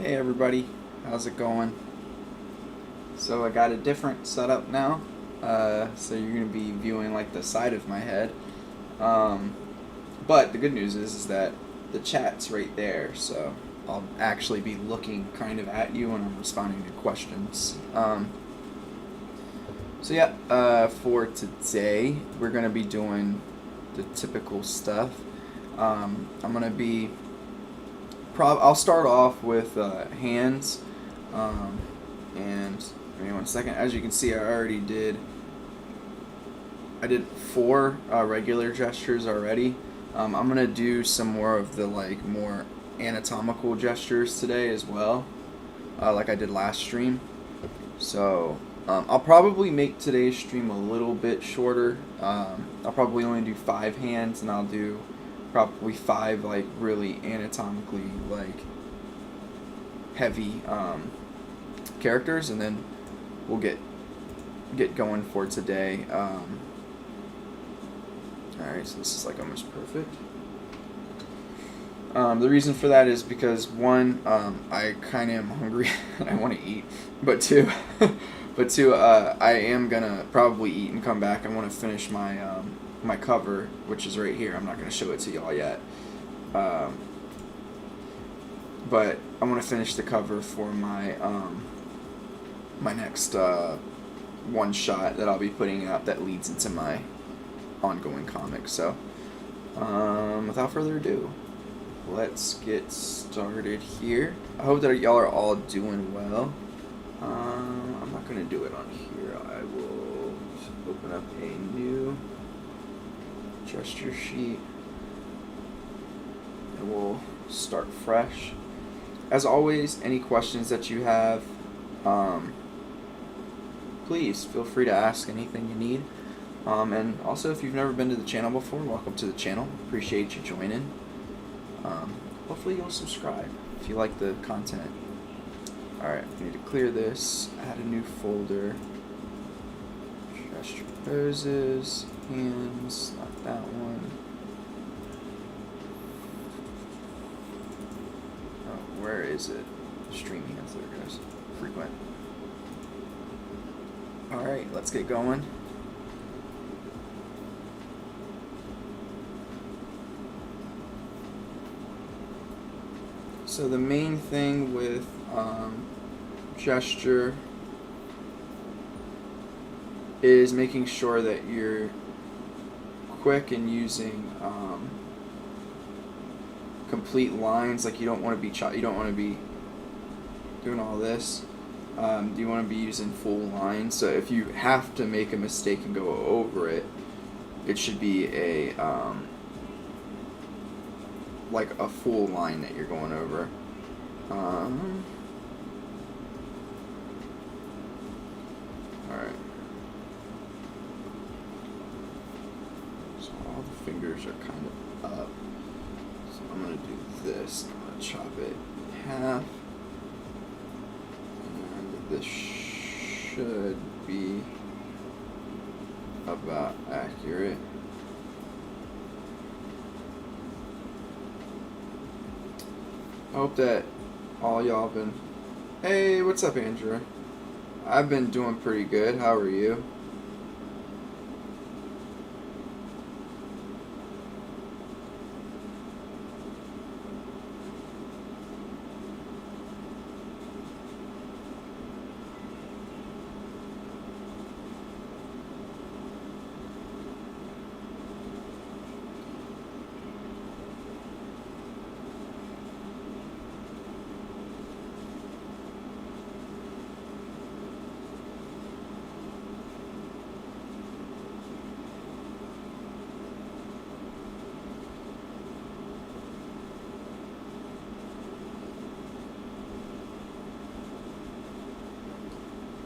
Hey everybody, how's it going? So I got a different setup now. So you're gonna be viewing like the side of my head. Um, but the good news is that the chat's right there, so I'll actually be looking kind of at you when I'm responding to questions. For today we're gonna be doing the typical stuff. I'm gonna be I'll start off with hands, and give me one second. As you can see, I did four regular gestures already. I'm gonna do some more of the like more anatomical gestures today as well, like I did last stream. So I'll probably make today's stream a little bit shorter. I'll probably only do five hands, and I'll do probably five like really anatomically like heavy characters, and then we'll get going for today. Alright, so this is like almost perfect. The reason for that is because one, I kind of am hungry and I want to eat, but two, I am gonna probably eat and come back. I want to finish my cover, which is right here. I'm not gonna show it to y'all yet, but I want to finish the cover for my next one shot that I'll be putting out that leads into my ongoing comic. So, without further ado, let's get started here. I hope that y'all are all doing well. I'm not gonna do it on here. I will just open up a new gesture sheet and we'll start fresh. As always, any questions that you have, please feel free to ask anything you need. And also, if you've never been to the channel before, welcome to the channel. Appreciate you joining. Hopefully you'll subscribe if you like the content. Alright, I need to clear this, add a new folder. Gesture poses, hands, not that one. Oh, where is it? Stream hands, there it goes. Frequent. Alright, let's get going. So the main thing with gesture is making sure that you're quick in using complete lines. Like you don't want to be doing all this. You want to be using full lines. So if you have to make a mistake and go over it, it should be a like a full line that you're going over. Alright. So all the fingers are kind of up. So I'm going to do this. I'm going to chop it in half. And this should be about accurate. I hope that all y'all been... Hey, what's up, Andrew? I've been doing pretty good. How are you?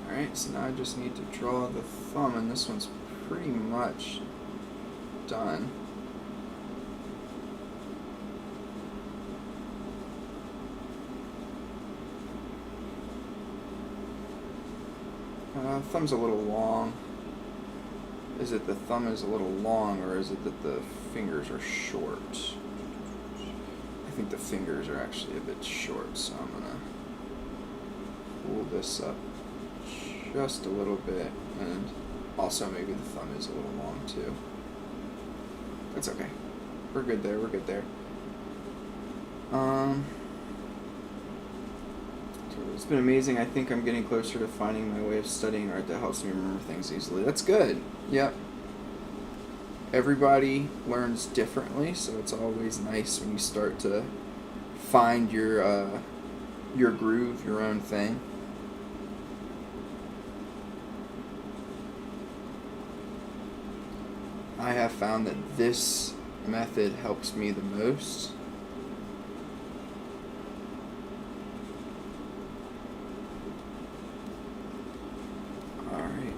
Alright, so now I just need to draw the thumb, and this one's pretty much done. Thumb's a little long. Is it the thumb is a little long, or is it that the fingers are short? I think the fingers are actually a bit short, so I'm gonna pull this up just a little bit, and also maybe the thumb is a little long too. That's okay. We're good there. We're good there. So it's been amazing. I think I'm getting closer to finding my way of studying art that helps me remember things easily. That's good. Yep. Everybody learns differently, so it's always nice when you start to find your groove, your own thing. I have found that this method helps me the most. Alright.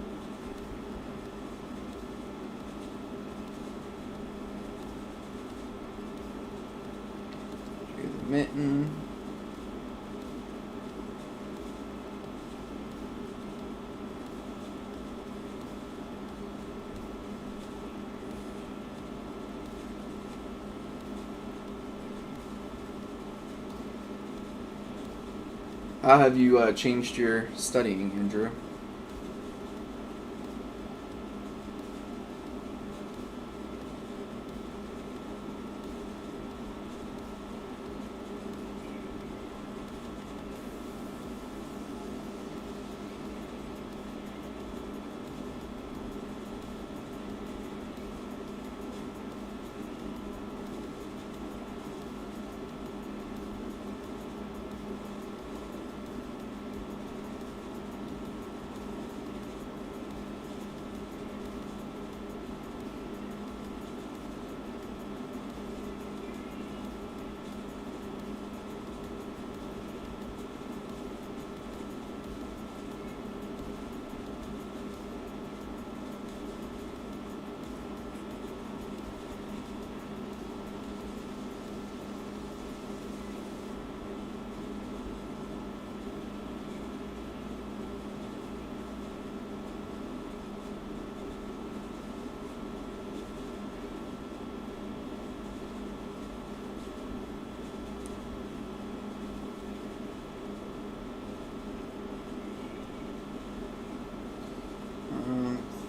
Do the mitten. How have you changed your studying, Andrew?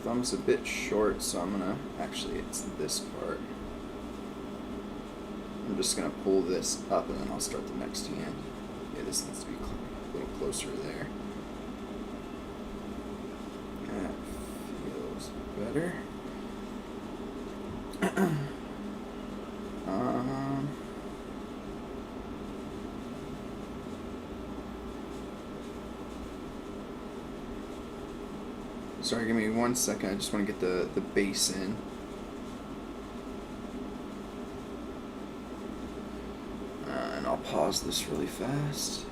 Thumb's a bit short, so I'm gonna, actually it's this part. I'm just gonna pull this up and then I'll start the next hand. Yeah, this needs to be a little closer there. That feels better. Sorry, give me 1 second. I just want to get the bass in. And I'll pause this really fast.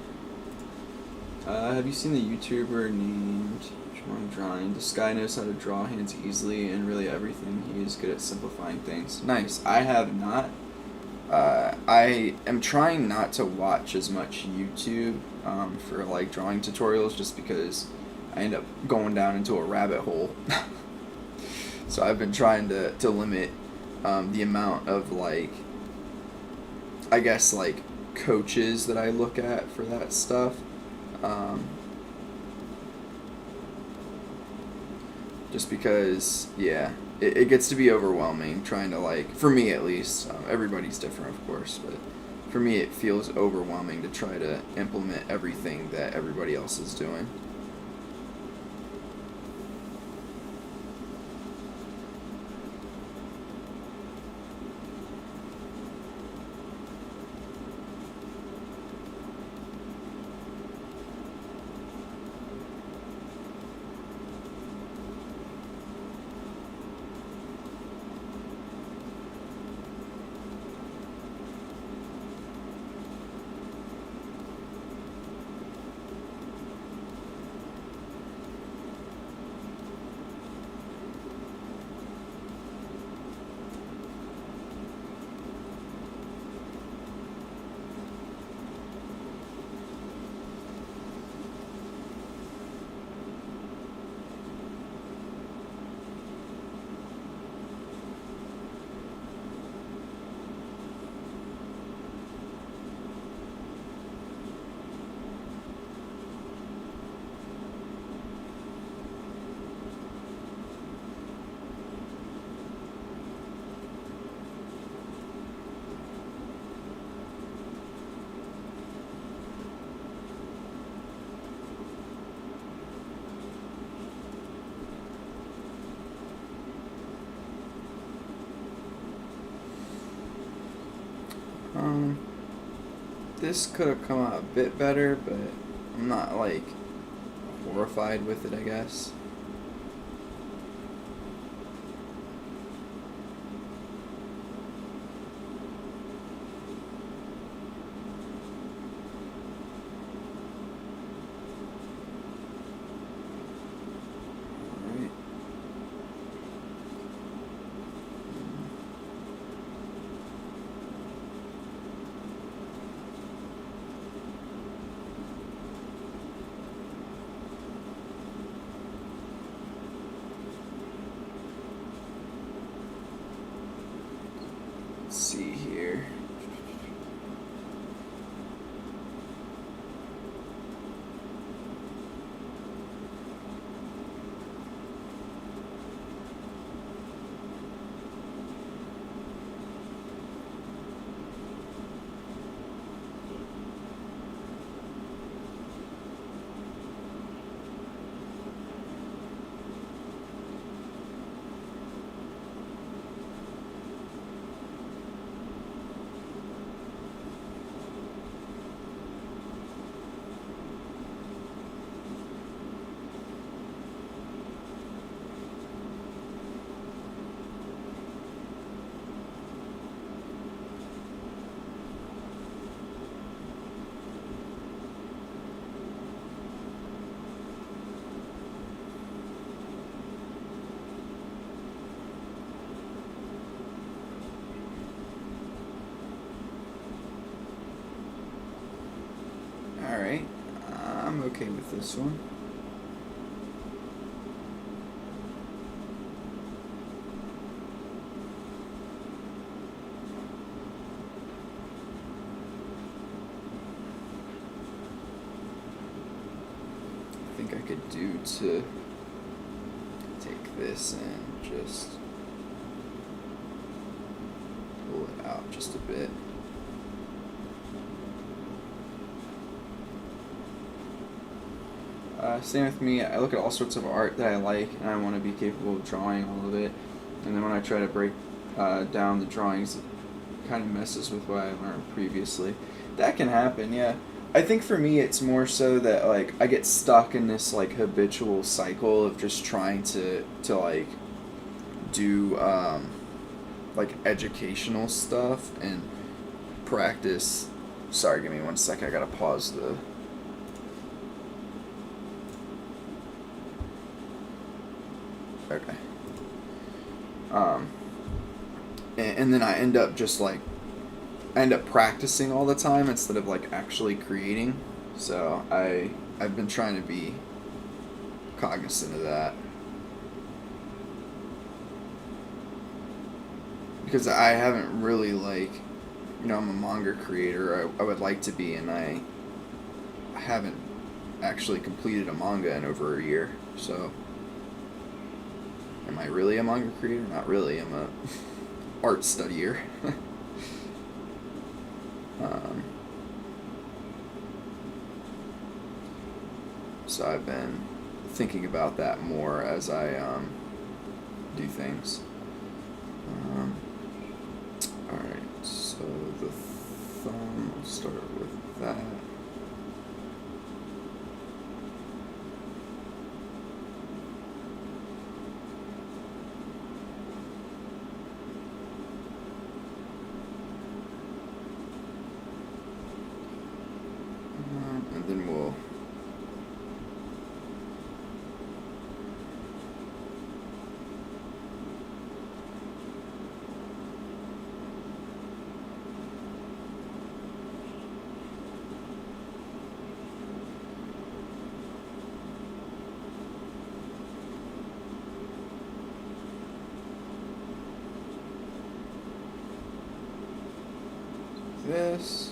Have you seen the YouTuber named Drawing? This guy knows how to draw hands easily and really everything. He is good at simplifying things. Nice. I have not. I am trying not to watch as much YouTube for like drawing tutorials, just because I end up going down into a rabbit hole. So I've been trying to limit the amount of, like, I guess, like, coaches that I look at for that stuff. Just because, yeah, it gets to be overwhelming trying to, like, for me at least, everybody's different, of course, but for me it feels overwhelming to try to implement everything that everybody else is doing. Um, this could have come out a bit better, but I'm not like horrified with it, I guess. See here. Alright, I'm okay with this one. I think I could do to take this and just pull it out just a bit. Same with me, I look at all sorts of art that I like and I want to be capable of drawing all of it, and then when I try to break down the drawings, it kind of messes with what I learned previously. That can happen, yeah. I think for me it's more so that like I get stuck in this like habitual cycle of just trying to like do like educational stuff and practice. Sorry, give me 1 second, I gotta pause the okay. And then I end up just like I end up practicing all the time instead of like actually creating. So I've been trying to be cognizant of that, because I haven't really like, you know, I'm a manga creator. I would like to be, and I haven't actually completed a manga in over a year. So am I really a manga creator? Not really. I'm a art studier. So I've been thinking about that more as I do things. Alright, so the thumb, I'll start with that. And then we'll this.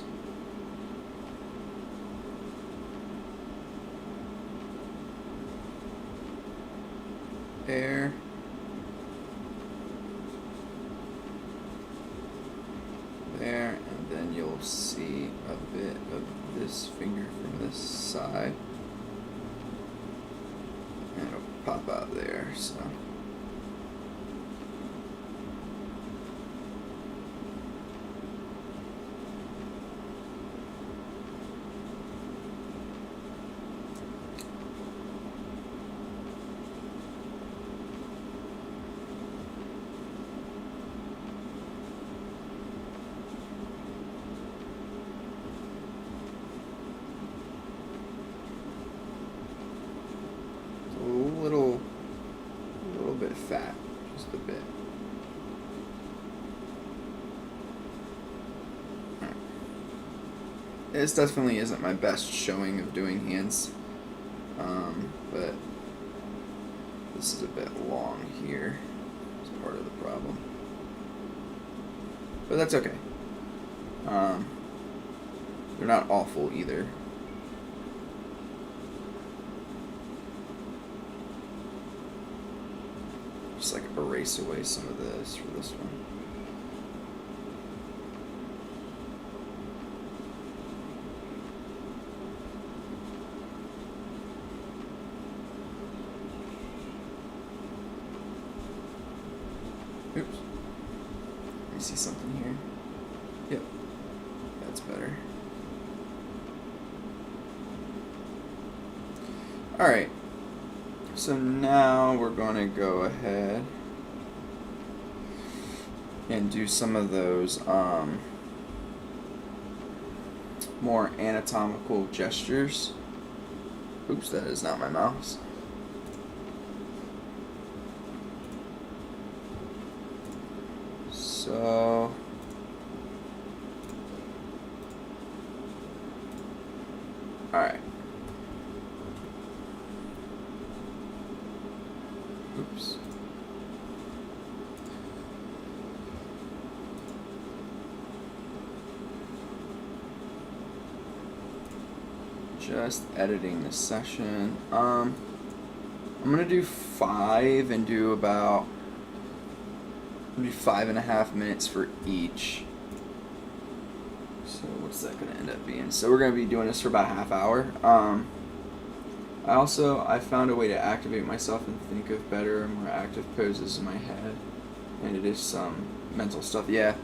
Air. There, and then you'll see a bit of this finger from this side. And it'll pop out there, so. This definitely isn't my best showing of doing hands, but this is a bit long here. It's part of the problem, but that's okay. They're not awful either. Just like erase away some of this for this one. Oops. Let me see something here. Yep. That's better. Alright. So now we're going to go ahead and do some of those more anatomical gestures. Oops, that is not my mouse. So alright. Oops. Just editing this session. I'm gonna do 5 and do about maybe 5.5 minutes for each. So what's that gonna end up being? So we're gonna be doing this for about a half hour. I found a way to activate myself and think of better and more active poses in my head, and it is some mental stuff. Yeah,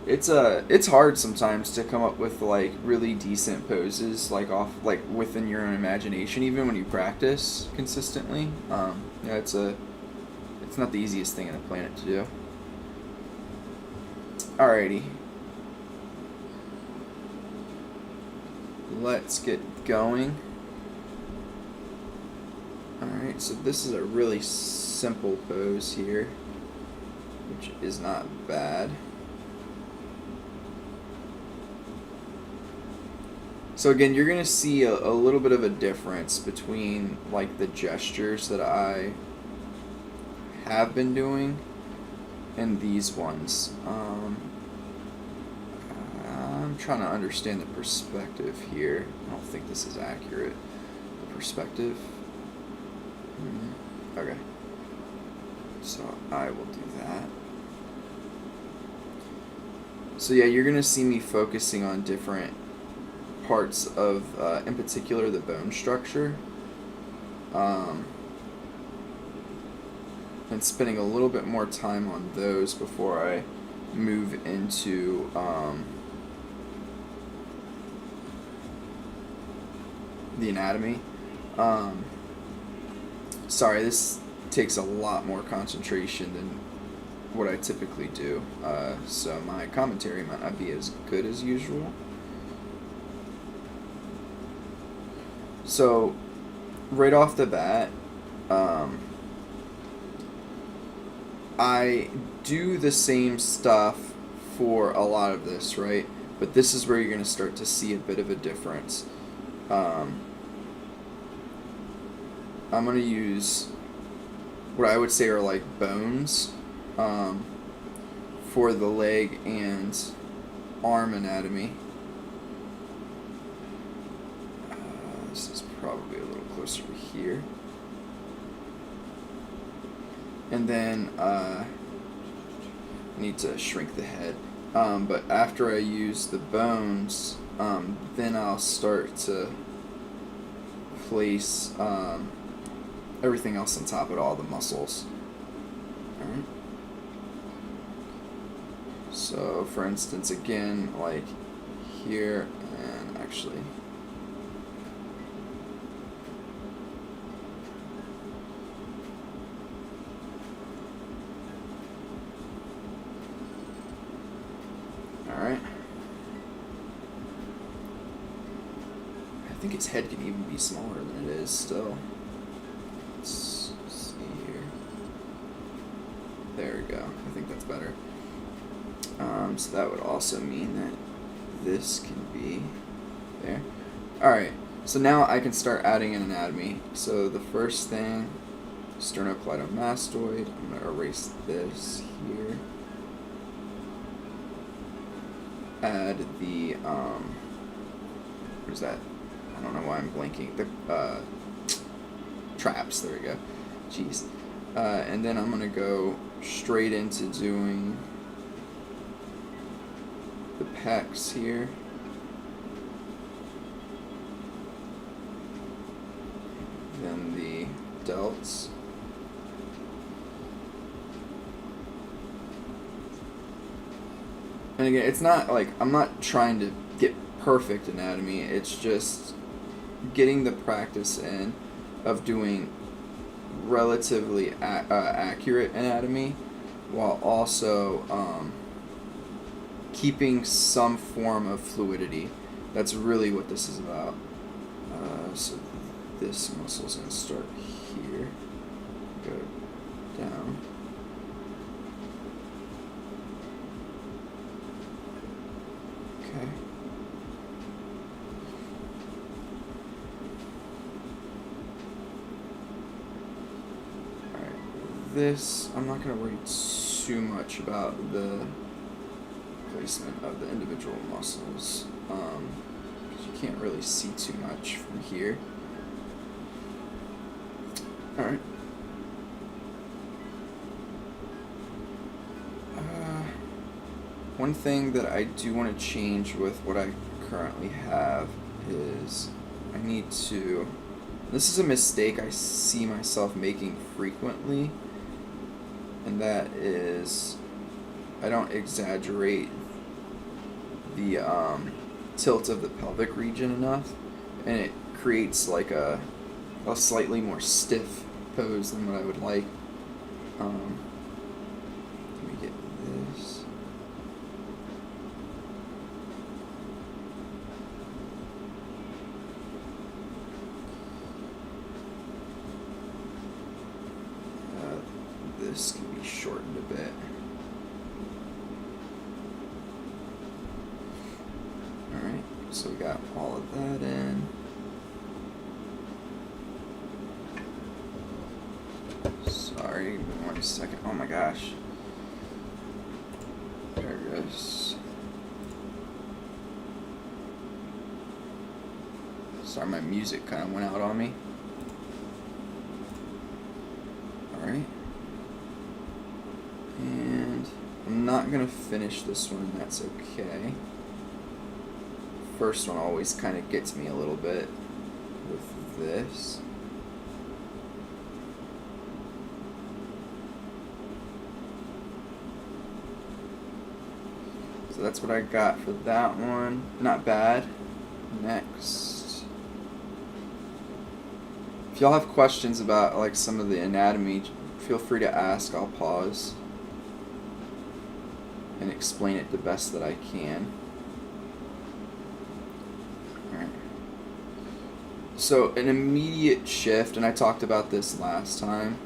it's hard sometimes to come up with like really decent poses like within your own imagination, even when you practice consistently. Yeah, it's not the easiest thing on the planet to do. Alrighty, let's get going. Alright, so this is a really simple pose here, which is not bad. So again, you're going to see a little bit of a difference between like the gestures that I have been doing and these ones. I'm trying to understand the perspective here. I don't think this is accurate. The perspective. Okay. So I will do that. So yeah, you're going to see me focusing on different parts of, in particular, the bone structure. And spending a little bit more time on those before I move into the anatomy. Sorry, this takes a lot more concentration than what I typically do, so my commentary might not be as good as usual. So, right off the bat, I do the same stuff for a lot of this, right? But this is where you're going to start to see a bit of a difference. I'm going to use what I would say are like bones for the leg and arm anatomy. This is probably a little closer to here. And then I need to shrink the head. But after I use the bones, then I'll start to place everything else on top of all the muscles. Alright. So, for instance, again, like here, and actually... Alright. I think its head can even be smaller than it is still. Let's see here. There we go. I think that's better. So that would also mean that this can be there. Alright, so now I can start adding an anatomy. So the first thing, sternocleidomastoid. I'm going to erase this here. Add the, what is that? I don't know why I'm blanking. The traps, there we go. Jeez. And then I'm going to go straight into doing the pecs here. Then the delts. And again, it's not like I'm not trying to get perfect anatomy. It's just getting the practice in of doing relatively accurate anatomy while also keeping some form of fluidity. That's really what this is about. So this muscle's going to start here, go down. Okay. Alright, this, I'm not going to worry too much about the placement of the individual muscles, because you can't really see too much from here. Alright. One thing that I do want to change with what I currently have is I need to, this is a mistake I see myself making frequently, and that is I don't exaggerate the tilt of the pelvic region enough, and it creates like a slightly more stiff pose than what I would like. Let me get this. This can be shortened a bit. Alright, so we got all of that in. Sorry, 1 second. Oh my gosh. There it goes. Sorry, my music kind of went out on me. Alright. And I'm not going to finish this one, that's okay. First one always kind of gets me a little bit with this. So that's what I got for that one. Not bad. Next. If y'all have questions about like some of the anatomy, feel free to ask. I'll pause and explain it the best that I can. Alright. So an immediate shift, and I talked about this last time,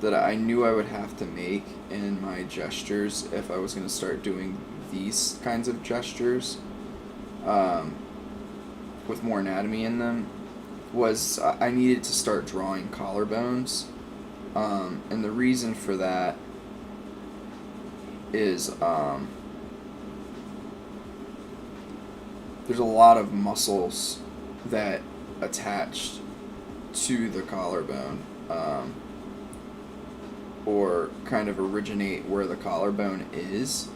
that I knew I would have to make in my gestures if I was going to start doing these kinds of gestures with more anatomy in them, was I needed to start drawing collarbones. And the reason for that is there's a lot of muscles that attach to the collarbone, or kind of originate where the collarbone is.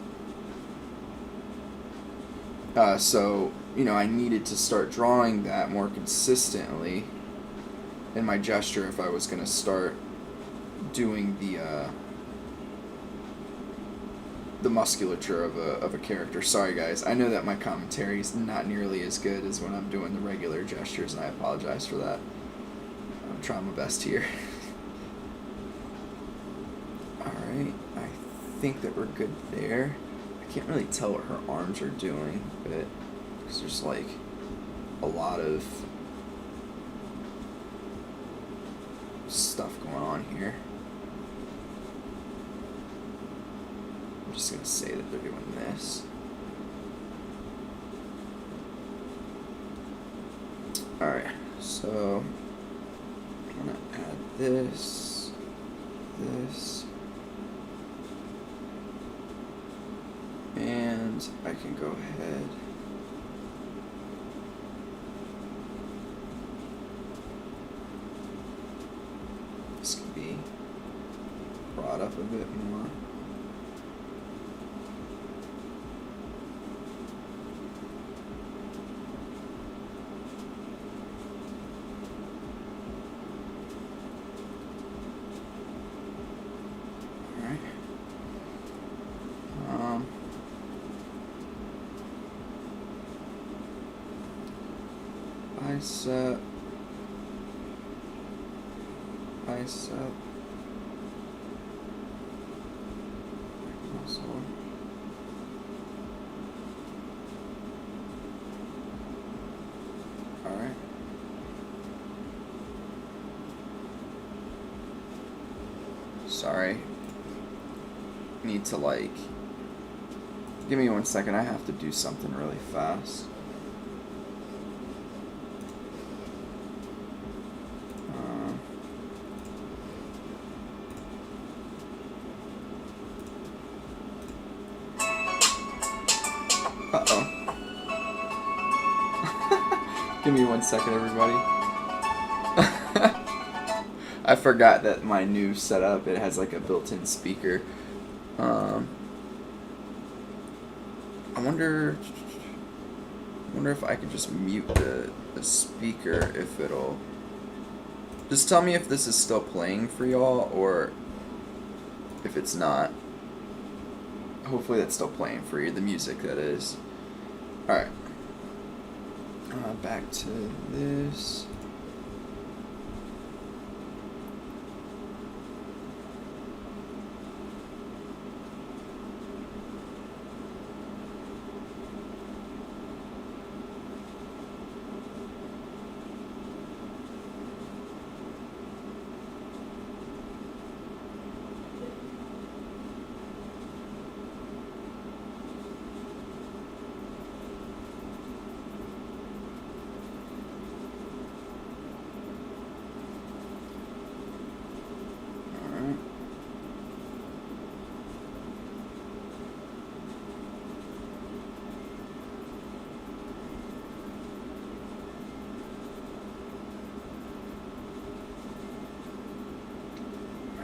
So, you know, I needed to start drawing that more consistently in my gesture if I was going to start doing the musculature of a character. Sorry guys, I know that my commentary is not nearly as good as when I'm doing the regular gestures, and I apologize for that. I'm trying my best here. Alright, I think that we're good there. I can't really tell what her arms are doing, but because there's like a lot of stuff going on here. I'm just going to say that they're doing this. Alright, so I'm gonna add this, and I can go ahead. This can be brought up a bit more. Bicep, muscle. All right. Sorry. Need to like. Give me 1 second. I have to do something really fast. Uh-oh. Give me 1 second, everybody. I forgot that my new setup, it has like a built-in speaker. I wonder if I could just mute the speaker, if it'll... Just tell me if this is still playing for y'all, or if it's not. Hopefully that's still playing for you, the music that is. Alright. Back to this.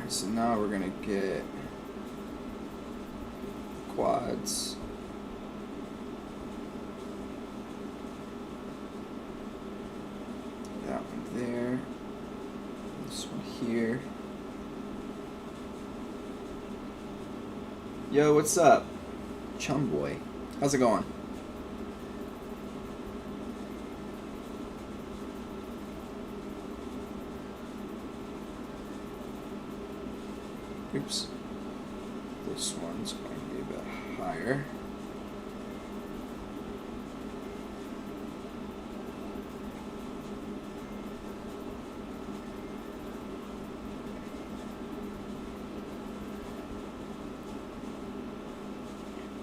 So now we're going to get quads. That one there. This one here. Yo, what's up? Chum boy. How's it going? Oops. This one's going to be a bit higher.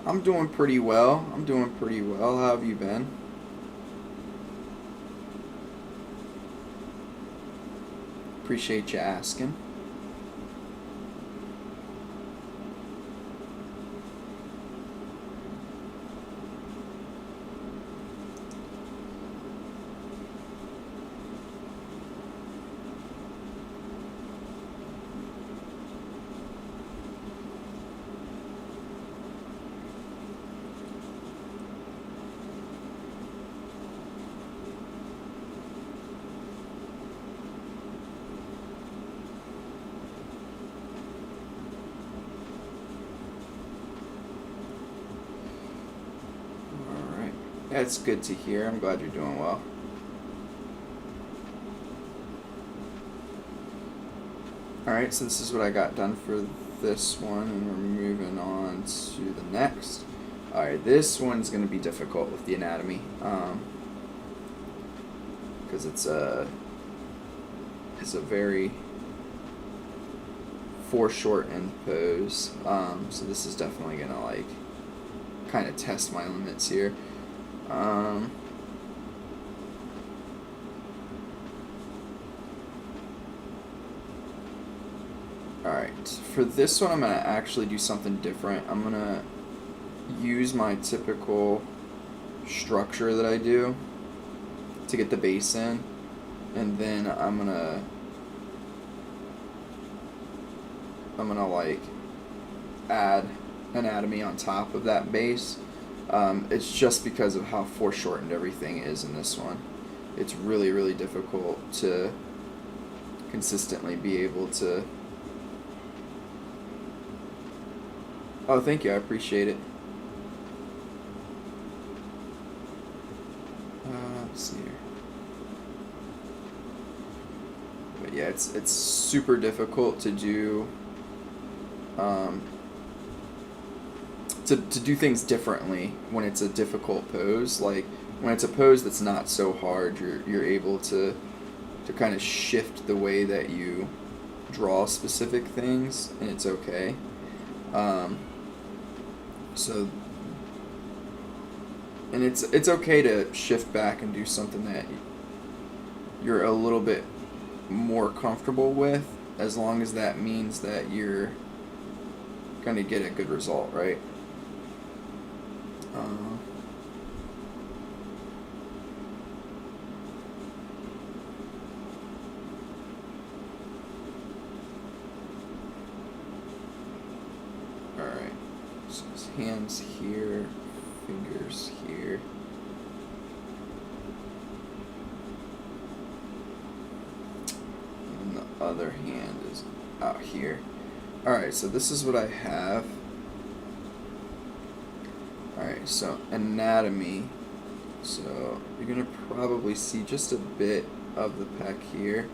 I'm doing pretty well. How have you been? Appreciate you asking. That's good to hear. I'm glad you're doing well. Alright, so this is what I got done for this one, and we're moving on to the next. Alright, this one's going to be difficult with the anatomy, because it's a very foreshortened pose, so this is definitely going to like kind of test my limits here. And for this one, I'm going to actually do something different. I'm going to use my typical structure that I do to get the base in, and then I'm gonna like add anatomy on top of that base. It's just because of how foreshortened everything is in this one. It's really, really difficult to consistently be able to. Oh, thank you, I appreciate it. Let's see here. But yeah, it's super difficult to do to do things differently when it's a difficult pose. Like when it's a pose that's not so hard, you're able to kind of shift the way that you draw specific things, and it's okay. So, and it's okay to shift back and do something that you're a little bit more comfortable with, as long as that means that you're gonna get a good result, right? Alright, so his hands here, fingers here. And the other hand is out here. Alright, so this is what I have. Alright, so anatomy. So you're going to probably see just a bit of the pec here.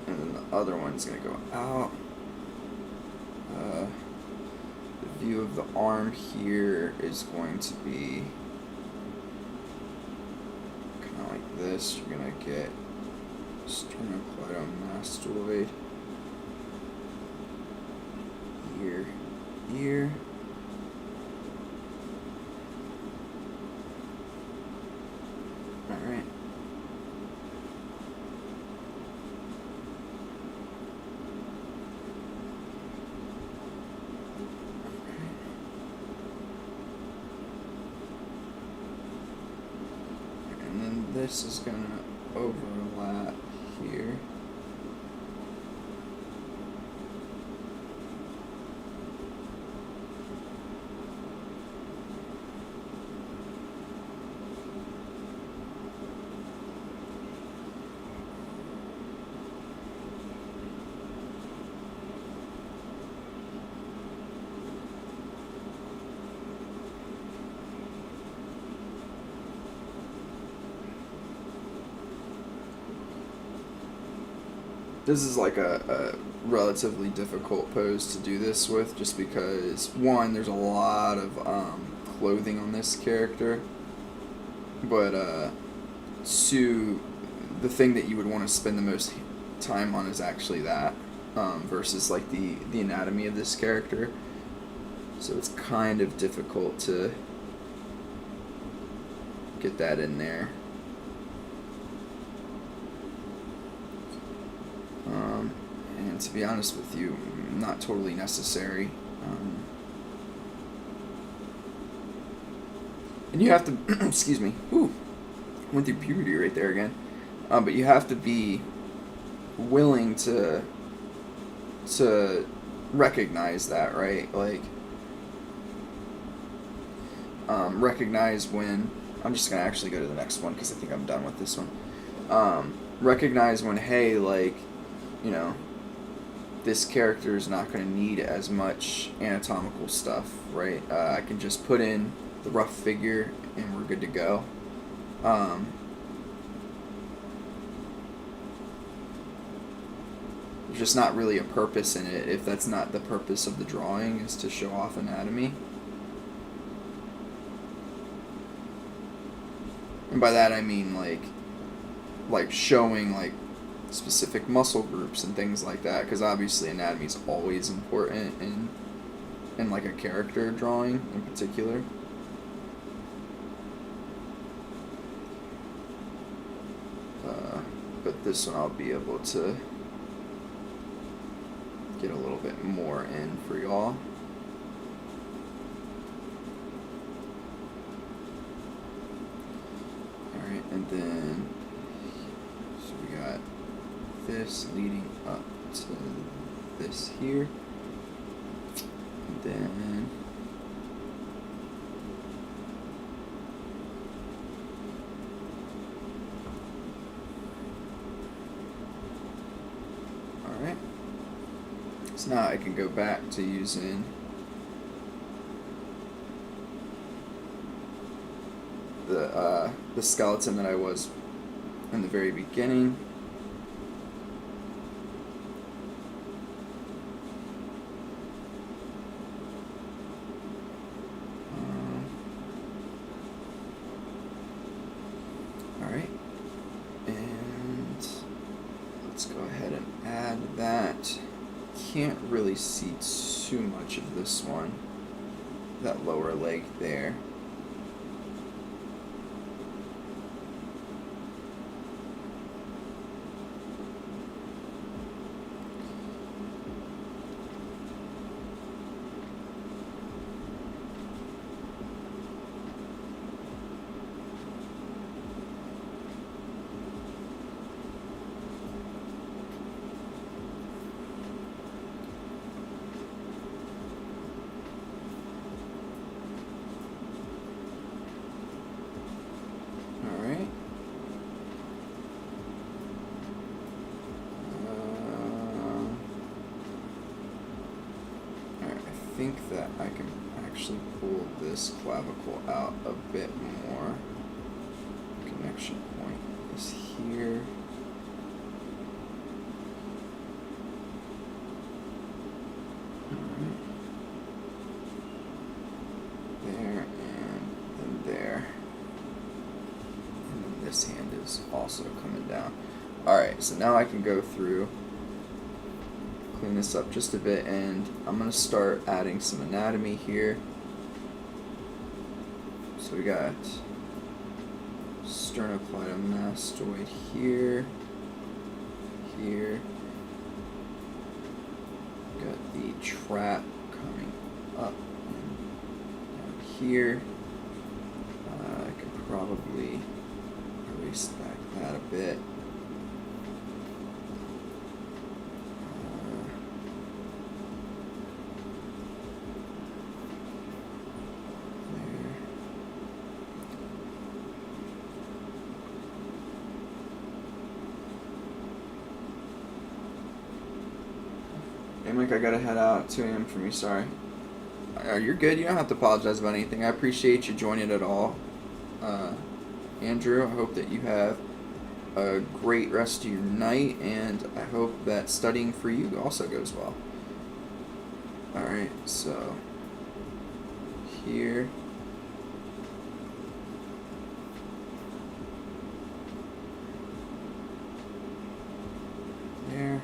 And then the other one's going to go out. The view of the arm here is going to be kind of like this. You're going to get sternocleidomastoid. Ear. Alright. And then this is going to overlap here. This is like a relatively difficult pose to do this with, just because, one, there's a lot of clothing on this character, but two, the thing that you would want to spend the most time on is actually that, versus like the anatomy of this character. So it's kind of difficult to get that in there. And to be honest with you, not totally necessary. And you have to, excuse me, went through puberty right there again. But you have to be willing to recognize that, right? Like, recognize when, I'm just going to actually go to the next one because I think I'm done with this one. Recognize when, hey, like, you know, this character is not going to need as much anatomical stuff, right? I can just put in the rough figure and we're good to go. There's just not really a purpose in it if that's not the purpose of the drawing, is to show off anatomy. And by that I mean like showing like specific muscle groups and things like that, because obviously anatomy is always important in like a character drawing in particular. But this one I'll be able to get a little bit more in for y'all. Alright, and then so we got this leading up to this here. And then alright. So now I can go back to using the skeleton that I was in the very beginning. Alright, and let's go ahead and add that. Can't really see too much of this one, that lower leg there. I think that I can actually pull this clavicle out a bit more. Connection point is here. Alright. There and then there. And then this hand is also coming down. Alright, so now I can go through, clean this up just a bit, and I'm going to start adding some anatomy here. So we got sternocleidomastoid here, here. Got the trap coming up and down here. I could probably erase back that a bit. Mike, I gotta head out. 2 a.m. for me, sorry. You're good, you don't have to apologize about anything. I appreciate you joining at all. Andrew, I hope that you have a great rest of your night, and I hope that studying for you also goes well. Alright, so here. There.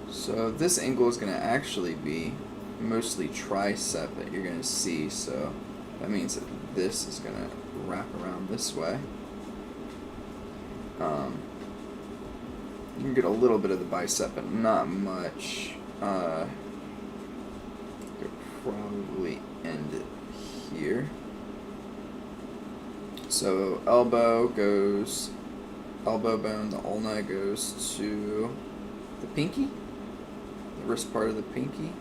So this angle is going to actually be mostly tricep that you're going to see, so that means that this is going to wrap around this way. You can get a little bit of the bicep, but not much. You could probably end it here. So elbow bone, the ulna goes to the pinky. The wrist part of the pinky,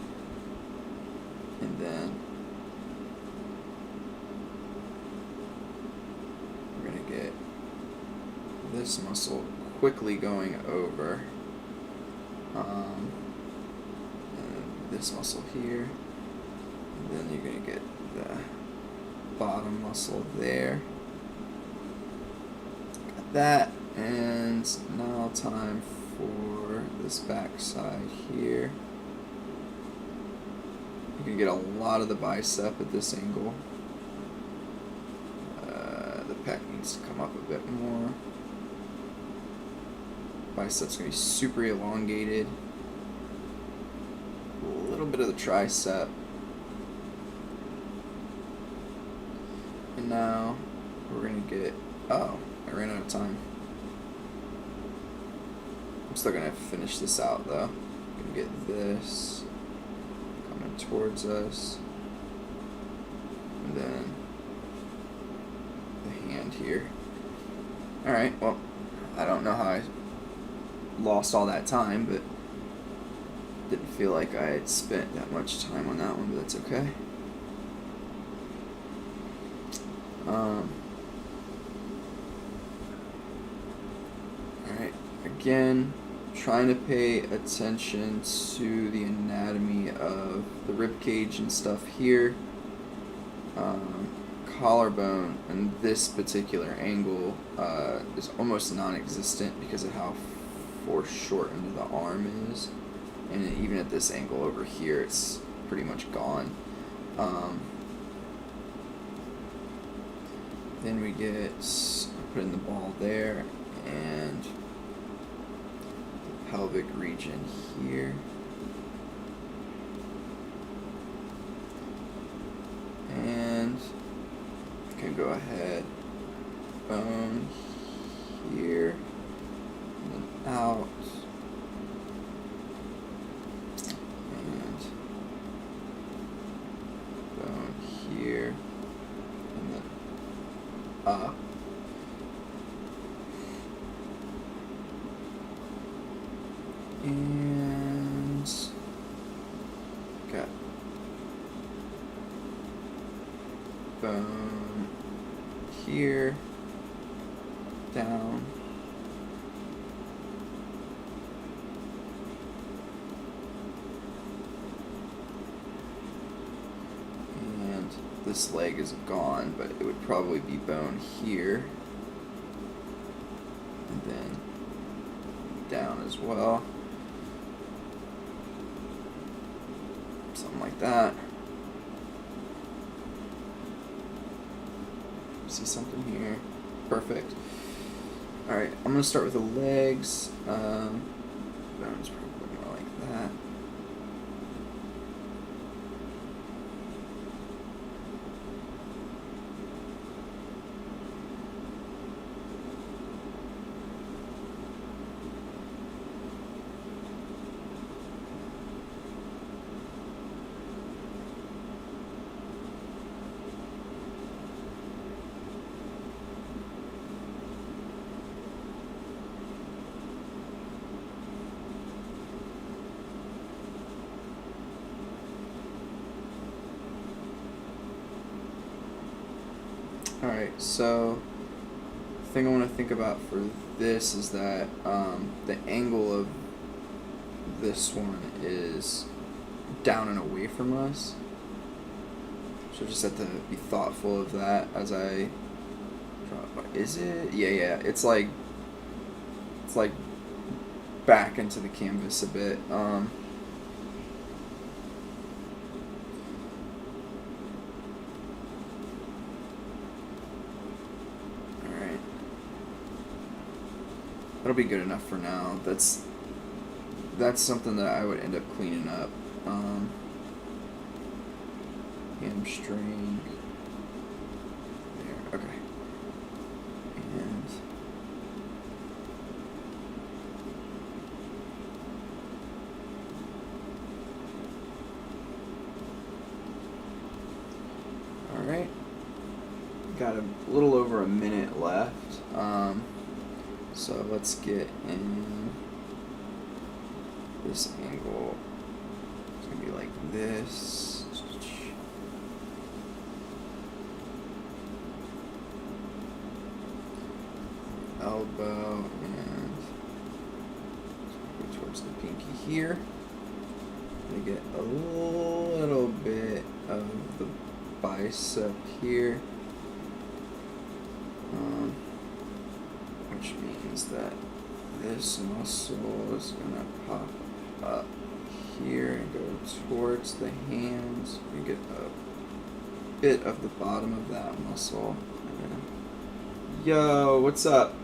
and then we're going to get this muscle quickly going over, and this muscle here, and then you're going to get the bottom muscle there. Got that, and now time for this back side here. You can get a lot of the bicep at this angle. The pec needs to come up a bit more. Bicep's going to be super elongated. A little bit of the tricep. And now we're going to get... Oh, I ran out of time. I'm still going to finish this out though. Gonna get this coming towards us, and then the hand here. Alright, well, I don't know how I lost all that time, but didn't feel like I had spent that much time on that one, but that's okay. Alright, again, trying to pay attention to the anatomy of the rib cage and stuff here. Collarbone and this particular angle is almost non-existent because of how foreshortened the arm is, and even at this angle over here it's pretty much gone. Then we get put in the ball there and the pelvic region here. And can go ahead, bone here, and then out, and bone here, and then up. And got bone here, down, and this leg is gone, but it would probably be bone here, and then down as well, something like that. See something here. Perfect. Alright, I'm going to start with the legs. Bone's probably more like that. Alright, so the thing I want to think about for this is that the angle of this one is down and away from us. So just have to be thoughtful of that as I draw. Is it? Yeah, it's like back into the canvas a bit. That'll be good enough for now. That's something that I would end up cleaning up. Hamstring. There, okay. And alright. Got a little over a minute left. So let's get in this angle. It's going to be like this. Elbow and go towards the pinky here. I'm going to get a little bit of the bicep here. Which means that this muscle is going to pop up here and go towards the hands. We get a bit of the bottom of that muscle. Yo, what's up?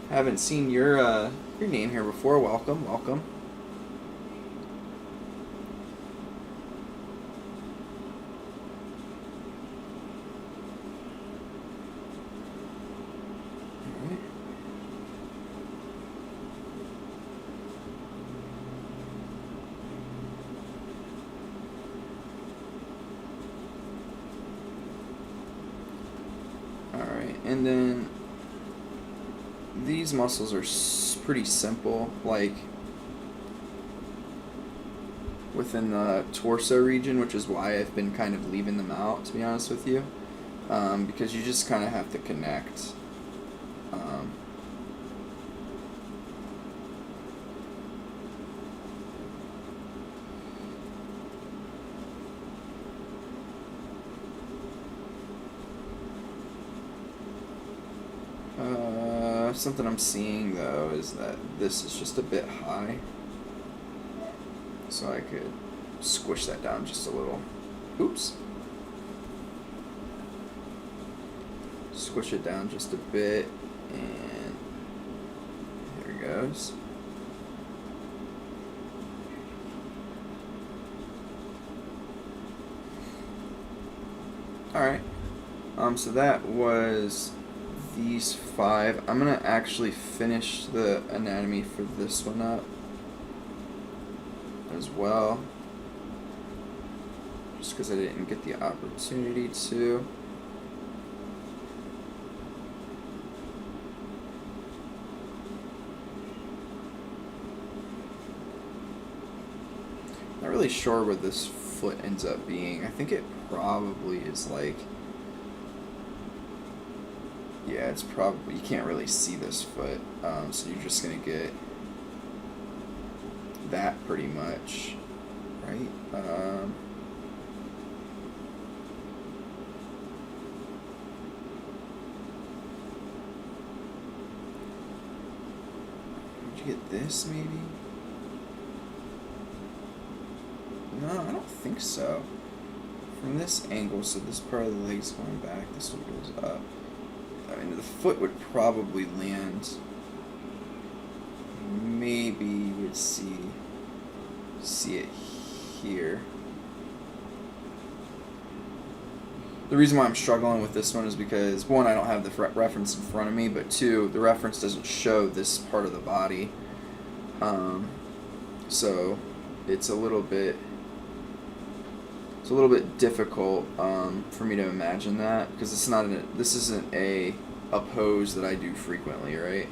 Haven't seen your name here before. Welcome, welcome. And then these muscles are pretty simple, like within the torso region, which is why I've been kind of leaving them out, to be honest with you, because you just kind of have to connect. Something I'm seeing though is that this is just a bit high, so I could squish that down just a little. Oops. Squish it down just a bit, and there it goes. Alright, so that was these 5. I'm gonna actually finish the anatomy for this one up as well, just because I didn't get the opportunity to. Not really sure where this foot ends up being. I think it probably is like, yeah, it's probably, you can't really see this foot, so you're just gonna get that pretty much, right? Did you get this maybe? No, I don't think so. From this angle, so this part of the leg's going back, this one goes up. I mean, the foot would probably land, maybe you would see it here. The reason why I'm struggling with this one is because, one, I don't have the reference in front of me, but two, the reference doesn't show this part of the body. So it's a little bit difficult for me to imagine that, because this isn't a pose that I do frequently, right?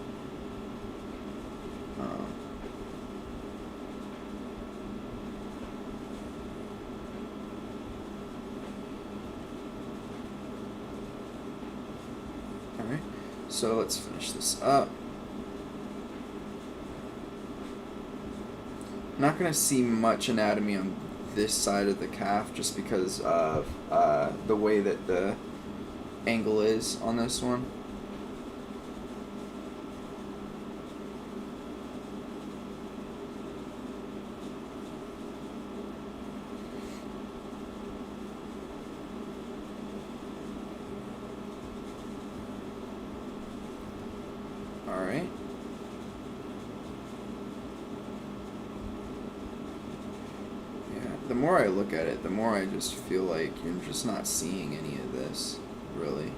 Alright, so let's finish this up. I'm not going to see much anatomy on this side of the calf just because of the way that the angle is on this one. Alright. The more I look at it, the more I just feel like you're just not seeing any of this, really.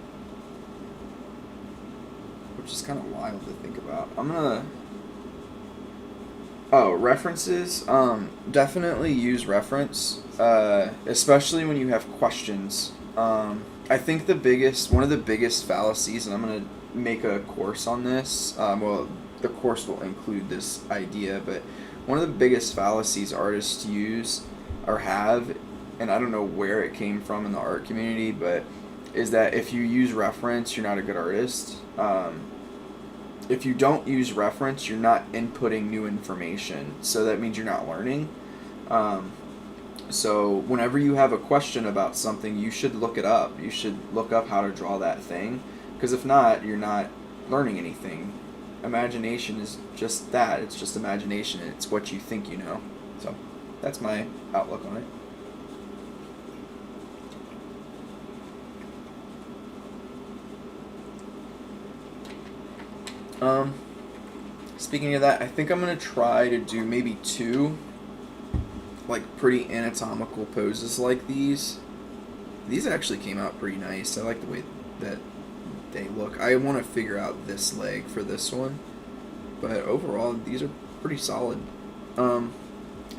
Which is kind of wild to think about. I'm gonna... Oh, references. Definitely use reference, especially when you have questions. I think one of the biggest fallacies, and I'm gonna make a course on this, well, the course will include this idea, but one of the biggest fallacies artists use or have, and I don't know where it came from in the art community, but is that if you use reference, you're not a good artist. If you don't use reference, you're not inputting new information, so that means you're not learning. So whenever you have a question about something, you should look it up. You should look up how to draw that thing, because if not, you're not learning anything. Imagination is just that. It's just imagination. It's what you think you know. So that's my outlook on it. Speaking of that, I think I'm going to try to do maybe 2 like pretty anatomical poses like these. These actually came out pretty nice. I like the way that they look. I want to figure out this leg for this one, but overall these are pretty solid. But I'm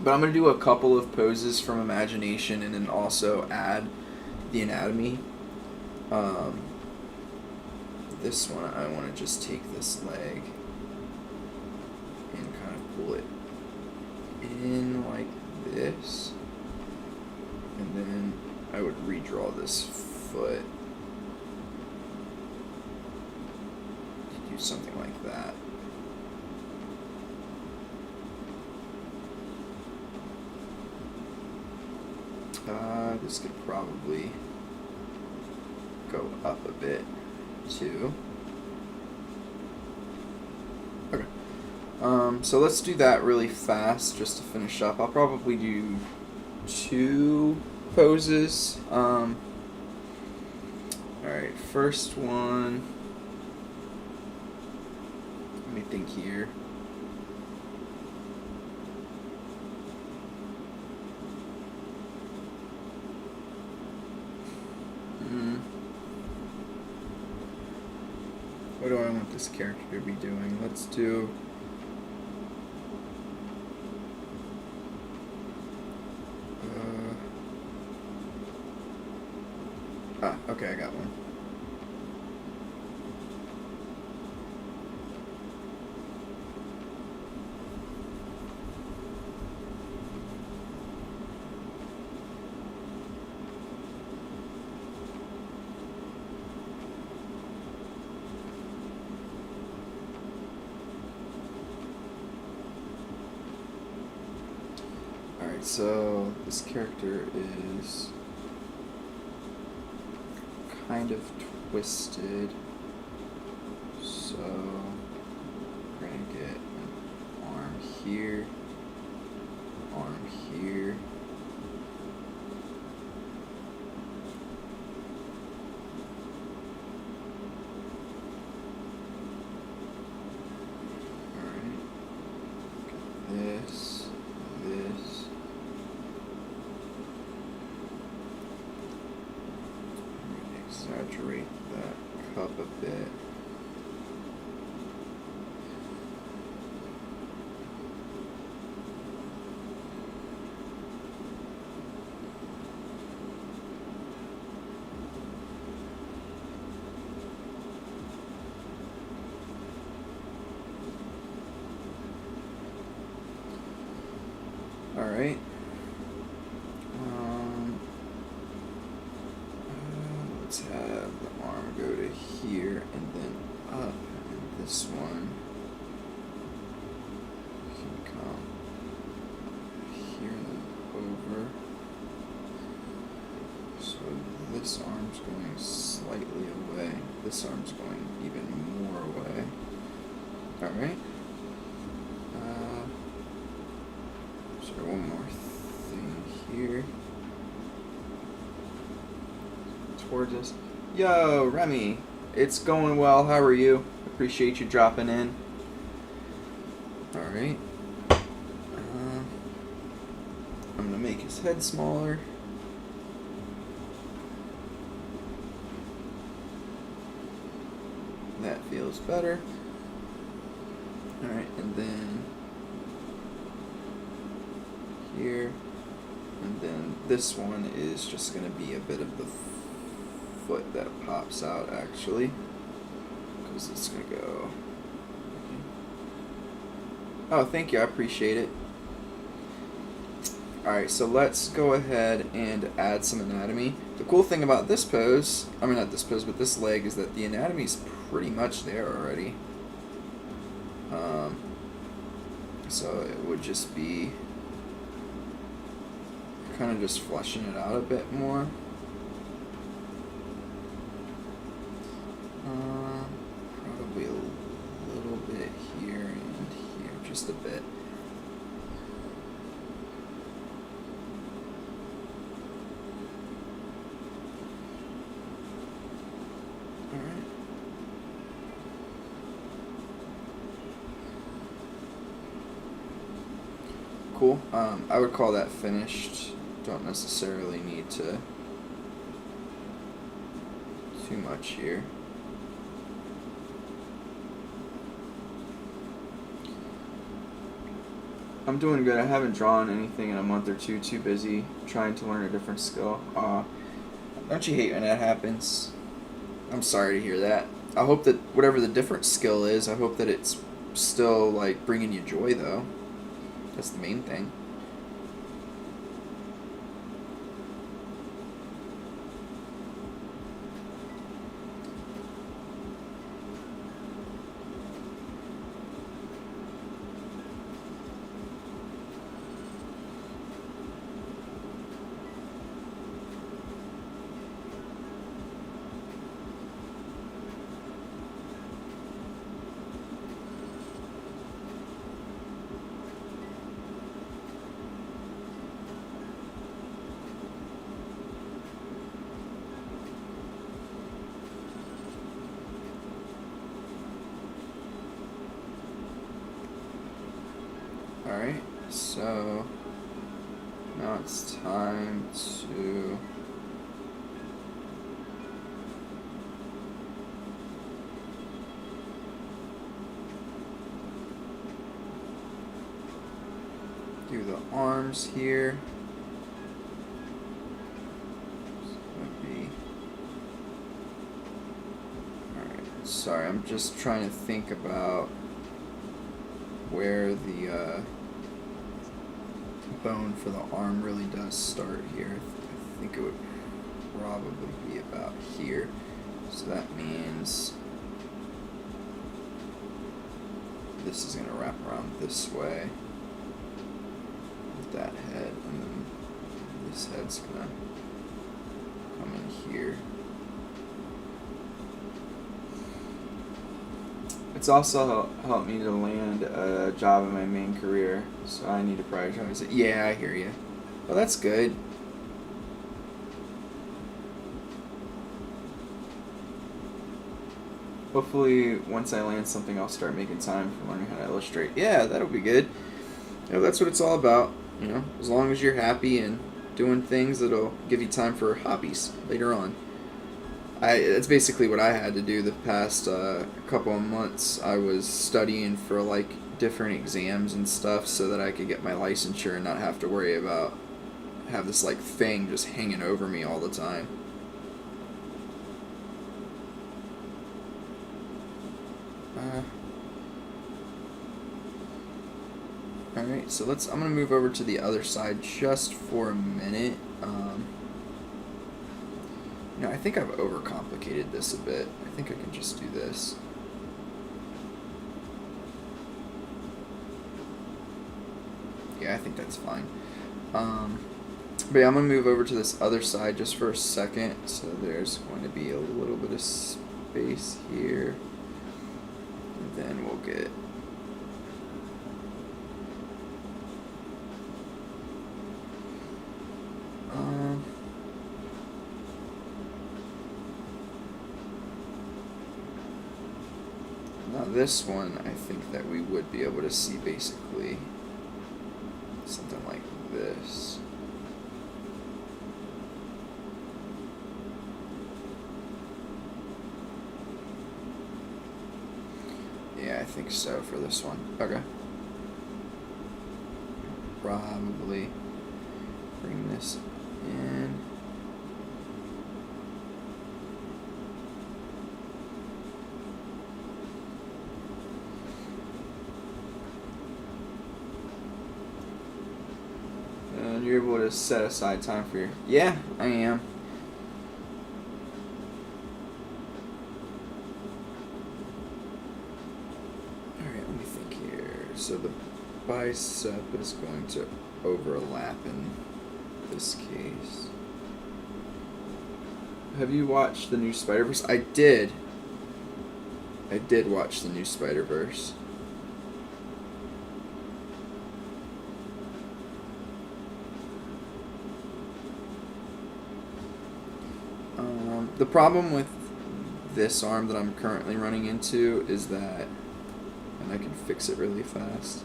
going to do a couple of poses from imagination and then also add the anatomy this one, I want to just take this leg and kind of pull it in like this, and then I would redraw this foot to do something like that. This could probably go up a bit too. Okay. So let's do that really fast just to finish up. I'll probably do 2 poses. Alright, first one. Let me think here. What do I want this character to be doing? Let's do... okay, I got one. So this character is kind of twisted, so we're gonna get an arm here, arm here. Alright, this. Exaggerate that cup a bit. All right. Let's have the arm go to here and then up, and this one can come here and then over. So this arm's going slightly away. This arm's going even more away. All right. Sorry, one more thing here. Towards us. Yo, Remy, it's going well. How are you? Appreciate you dropping in. All right. I'm gonna make his head smaller. That feels better. All right, and then here, and then this one is just gonna be a bit of the foot that pops out, actually, because it's gonna go. Oh, thank you, I appreciate it. Alright, so let's go ahead and add some anatomy. The cool thing about this pose, I mean not this pose, but this leg, is that the anatomy is pretty much there already. So it would just be kind of just fleshing it out a bit more. Probably a little bit here and here, just a bit. Alright. Cool. I would call that finished. Don't necessarily need to too much here. I'm doing good. I haven't drawn anything in a month or two. Too busy trying to learn a different skill. Don't you hate when that happens? I'm sorry to hear that. I hope that whatever the different skill is, I hope that it's still like bringing you joy though. That's the main thing. Alright, so now it's time to do the arms here. Alright, sorry, I'm just trying to think about where the bone for the arm really does start here. I think it would probably be about here. So that means this is going to wrap around this way with that head, and then this head's going to come in here. It's also helped me to land a job in my main career, so I need to prioritize it. Yeah, I hear you. Well, that's good. Hopefully, once I land something, I'll start making time for learning how to illustrate. Yeah, that'll be good. You know, that's what it's all about. You know, as long as you're happy and doing things that'll give you time for hobbies later on. That's basically what I had to do the past couple of months. I was studying for like different exams and stuff so that I could get my licensure and not have to worry about have this like thing just hanging over me all the time. Alright, so I'm gonna move over to the other side just for a minute. You know, I think I've overcomplicated this a bit. I think I can just do this. Yeah, I think that's fine. But yeah, I'm going to move over to this other side just for a second. So there's going to be a little bit of space here. And then we'll get... Now this one, I think that we would be able to see basically something like this. Yeah, I think so for this one. Okay. Probably bring this in. And you're able to set aside time for your... Yeah, I am. Alright, let me think here. So the bicep is going to overlap in this case. Have you watched the new Spider-Verse? I did. I did watch the new Spider-Verse. The problem with this arm that I'm currently running into is that, and I can fix it really fast,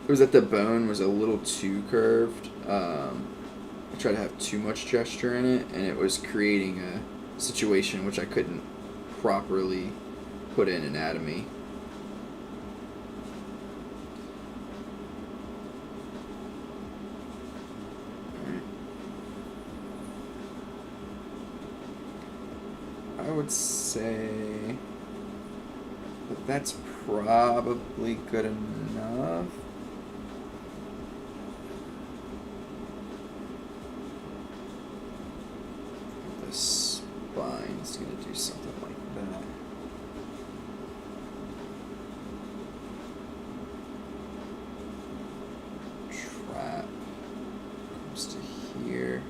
it was that the bone was a little too curved. I tried to have too much gesture in it, and it was creating a situation which I couldn't properly put in anatomy. I would say that that's probably good enough. The spine's gonna do something like that. Trap comes to here.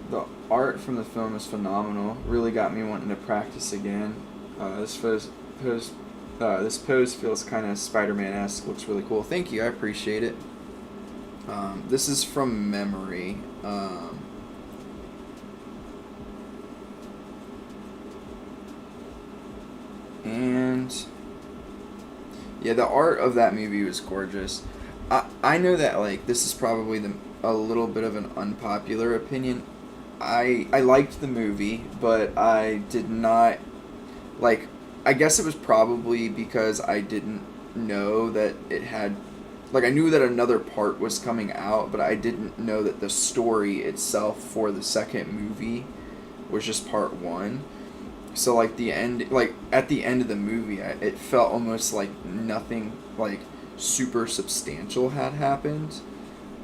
The art from the film is phenomenal. Really got me wanting to practice again. This pose feels kind of Spider-Man-esque. Looks really cool. Thank you. I appreciate it. This is from memory. And yeah, the art of that movie was gorgeous. I know that like this is probably a little bit of an unpopular opinion. I liked the movie, but I did not like. I guess it was probably because I didn't know that it had, like, I knew that another part was coming out, but I didn't know that the story itself for the second movie was just part one. So like the end, like at the end of the movie, it felt almost like nothing like super substantial had happened.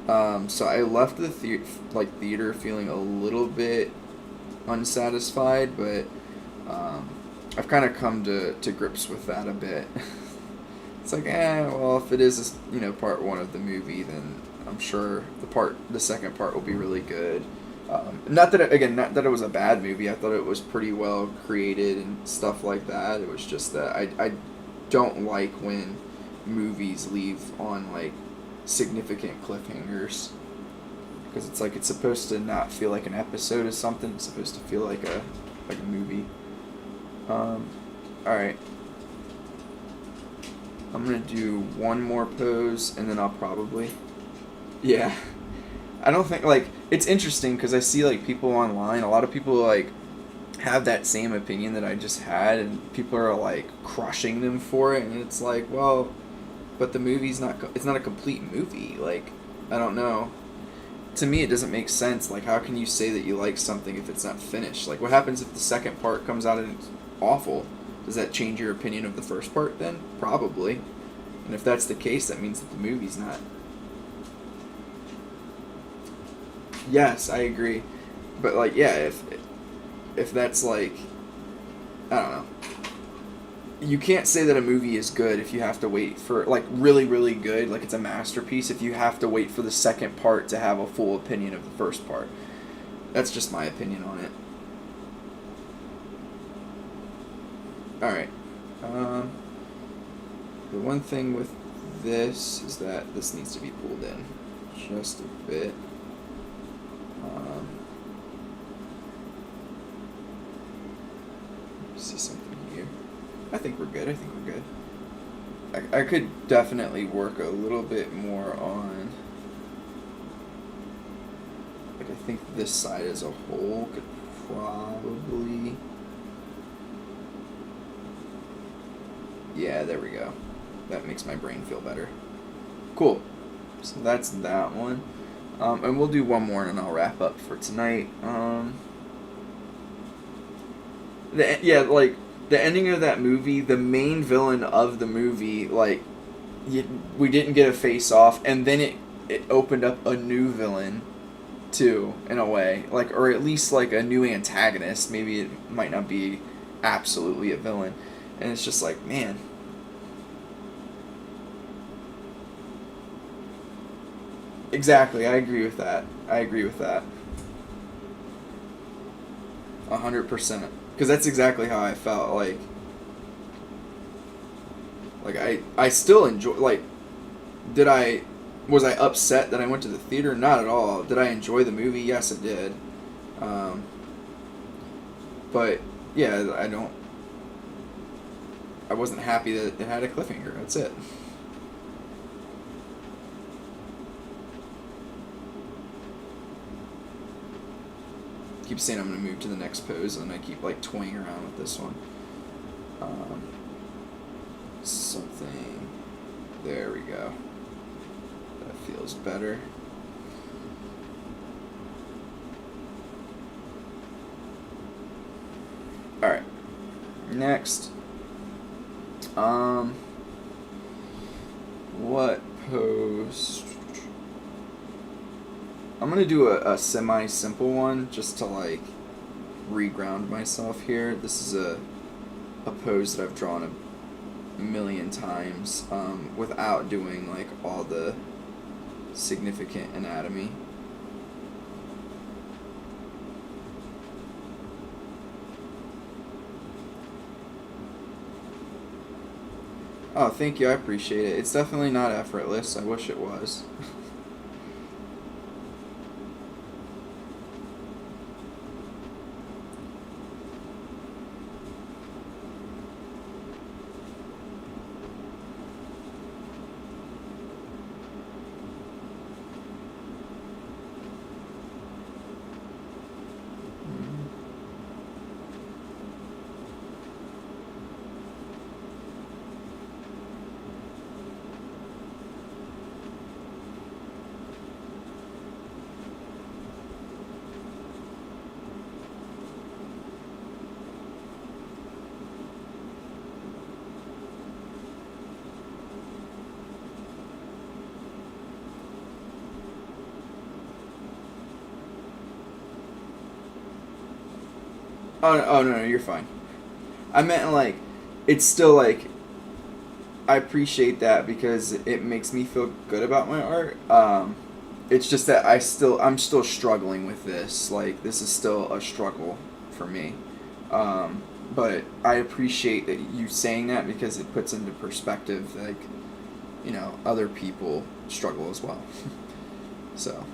So I left the theater feeling a little bit unsatisfied, but I've kind of come to grips with that a bit. It's like, well, if it is, part one of the movie, then I'm sure the second part will be really good. Not that it was a bad movie. I thought it was pretty well created and stuff like that. It was just that I don't like when movies leave on like significant cliffhangers, because it's like it's supposed to not feel like an episode of something. It's supposed to feel like a movie. All right. I'm gonna do one more pose and then I'll probably, yeah. I don't think, like, it's interesting because I see like people online. A lot of people like have that same opinion that I just had, and people are like crushing them for it, and it's like, well, but the movie's it's not a complete movie. Like, I don't know. To me, it doesn't make sense. Like, how can you say that you like something if it's not finished? Like, what happens if the second part comes out and it's awful? Does that change your opinion of the first part then? Probably. And if that's the case, that means that the movie's not. Yes, I agree. But, like, yeah, if that's, like, I don't know. You can't say that a movie is good if you have to wait for, like, really, really good, like it's a masterpiece, if you have to wait for the second part to have a full opinion of the first part. That's just my opinion on it. Alright. The one thing with this is that this needs to be pulled in just a bit. See something here. I think we're good. I could definitely work a little bit more on, like, I think this side as a whole could probably, yeah, there we go. That makes my brain feel better. Cool. So that's that one. And we'll do one more and then I'll wrap up for tonight. The ending of that movie, the main villain of the movie, like, we didn't get a face-off, and then it opened up a new villain, too, in a way. Like, or at least, like, a new antagonist. Maybe it might not be absolutely a villain. And it's just like, man. Exactly, I agree with that. 100%. Because that's exactly how I felt. Like I still enjoy, like, was I upset that I went to the theater? Not at all. Did I enjoy the movie? Yes, I did. But, yeah, I wasn't happy that it had a cliffhanger. That's it. keep saying I'm gonna move to the next pose, and I keep like toying around with this one. Something. There we go. That feels better. All right. Next. What pose? I'm gonna do a semi-simple one just to like reground myself here. This is a pose that I've drawn a million times without doing like all the significant anatomy. Oh, thank you. I appreciate it. It's definitely not effortless. I wish it was. Oh, no, you're fine. I meant like, it's still like, I appreciate that because it makes me feel good about my art. It's just that I'm still struggling with this. Like, this is still a struggle for me. But I appreciate that you saying that because it puts into perspective, like, other people struggle as well. So.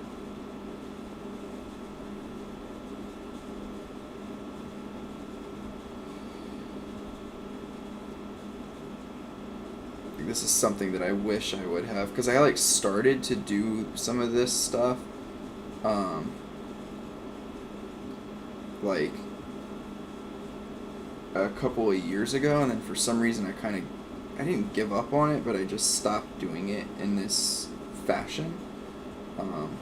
This is something that I wish I would have, because I like started to do some of this stuff like a couple of years ago, and then for some reason I didn't give up on it, but I just stopped doing it in this fashion. I'm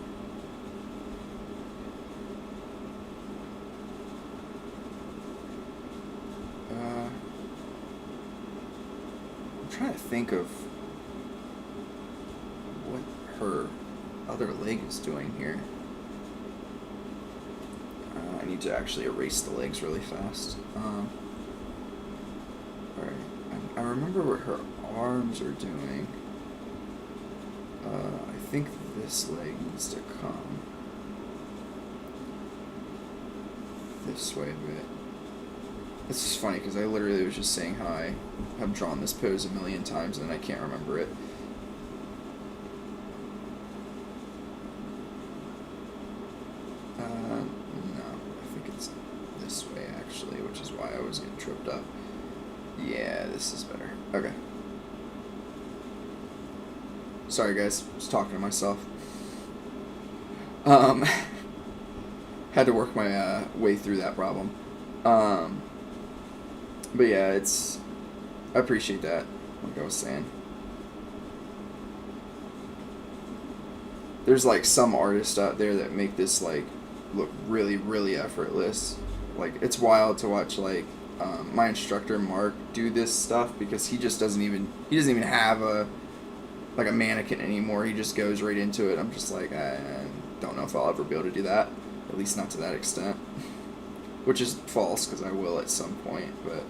trying to think of what her other leg is doing here. I need to actually erase the legs really fast. Alright, I remember what her arms are doing. I think this leg needs to come this way a bit. It's just funny because I literally was just saying how I have drawn this pose a million times and I can't remember it. No, I think it's this way actually, which is why I was getting tripped up. Yeah, this is better. Okay. Sorry guys, I was talking to myself. Had to work my way through that problem. But yeah, I appreciate that, like I was saying. There's like some artists out there that make this like look really, really effortless. Like, it's wild to watch like my instructor Mark do this stuff, because he doesn't even have a mannequin anymore. He just goes right into it. I'm just like, I don't know if I'll ever be able to do that, at least not to that extent. Which is false, because I will at some point, but.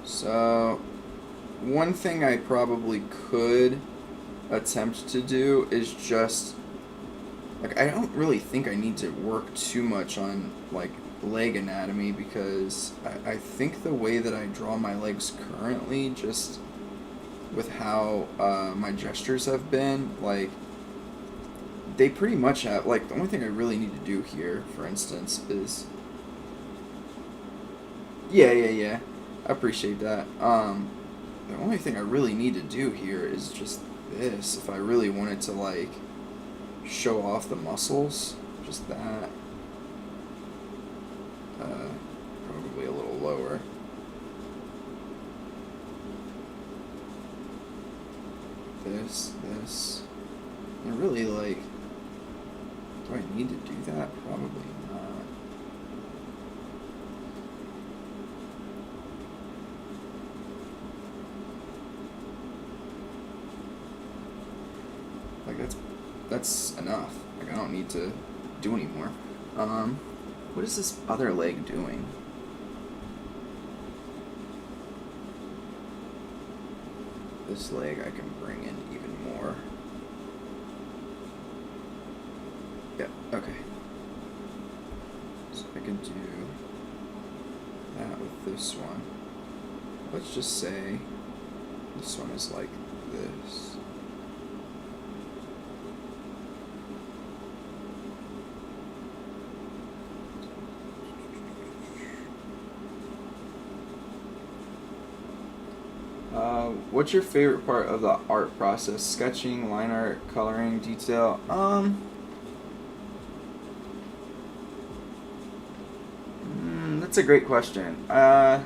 So, one thing I probably could attempt to do is just, like, I don't really think I need to work too much on, like, leg anatomy, because I think the way that I draw my legs currently, just with how my gestures have been, like, they pretty much have, like, the only thing I really need to do here, for instance, is, yeah, I appreciate that. The only thing I really need to do here is just this, if I really wanted to, like, show off the muscles, just that. Probably a little lower. This. And really, like, do I need to do that? Probably not. Like, that's enough. Like, I don't need to do anymore. What is this other leg doing? This leg I can bring in even more. Yeah, okay. So I can do that with this one. Let's just say this one is like this. What's your favorite part of the art process? Sketching, line art, coloring, detail? That's a great question. I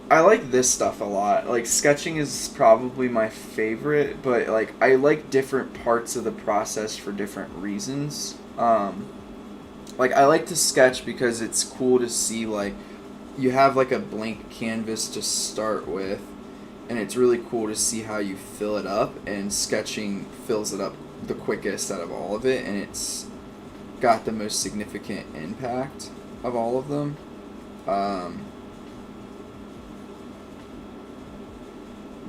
like this stuff a lot. Like, sketching is probably my favorite, but, like, I like different parts of the process for different reasons. Like, I like to sketch because it's cool to see, like, you have like a blank canvas to start with, and it's really cool to see how you fill it up, and sketching fills it up the quickest out of all of it, and it's got the most significant impact of all of them.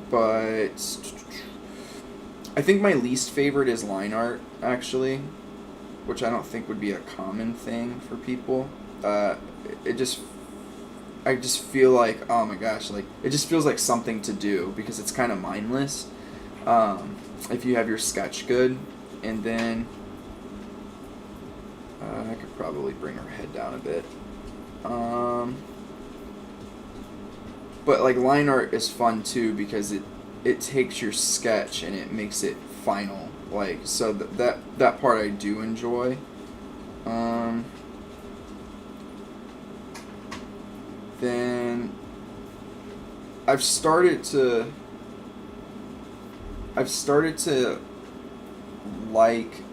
But I think my least favorite is line art, actually, which I don't think would be a common thing for people. I just feel like, oh my gosh, like, it just feels like something to do because it's kind of mindless. If you have your sketch good, and then I could probably bring her head down a bit. But like, line art is fun too because it takes your sketch and it makes it final. Like, so that part I do enjoy. Then I've started to like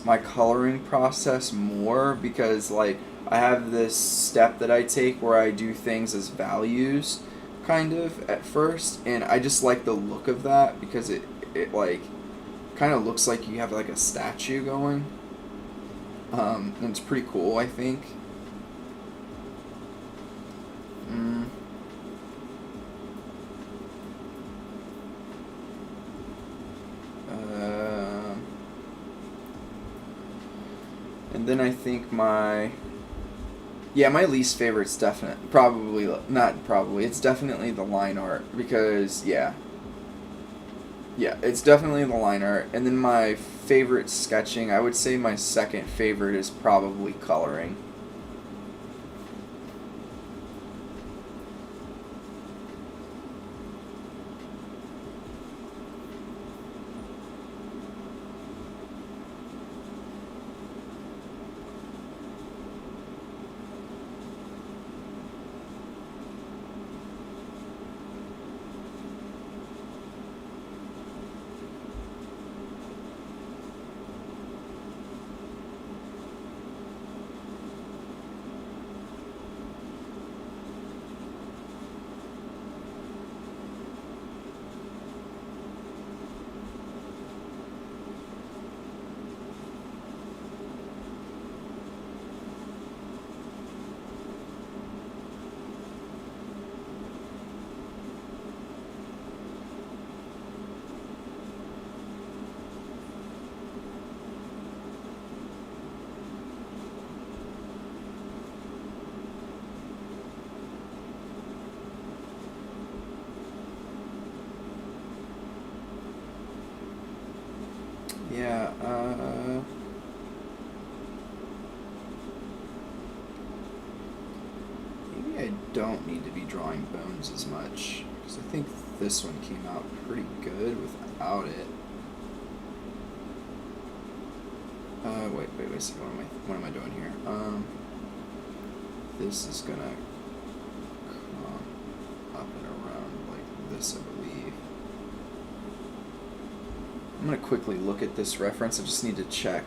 my coloring process more because, like, I have this step that I take where I do things as values kind of at first, and I just like the look of that because it like kind of looks like you have like a statue going. And it's pretty cool, I think. And then I think my least favorite's it's definitely the line art because, yeah, it's definitely the line art. And then my favorite sketching, I would say my second favorite is probably coloring. don't need to be drawing bones as much, because I think this one came out pretty good without it. Wait a second, what am I doing here? This is gonna come up and around like this, I believe. I'm gonna quickly look at this reference. I just need to check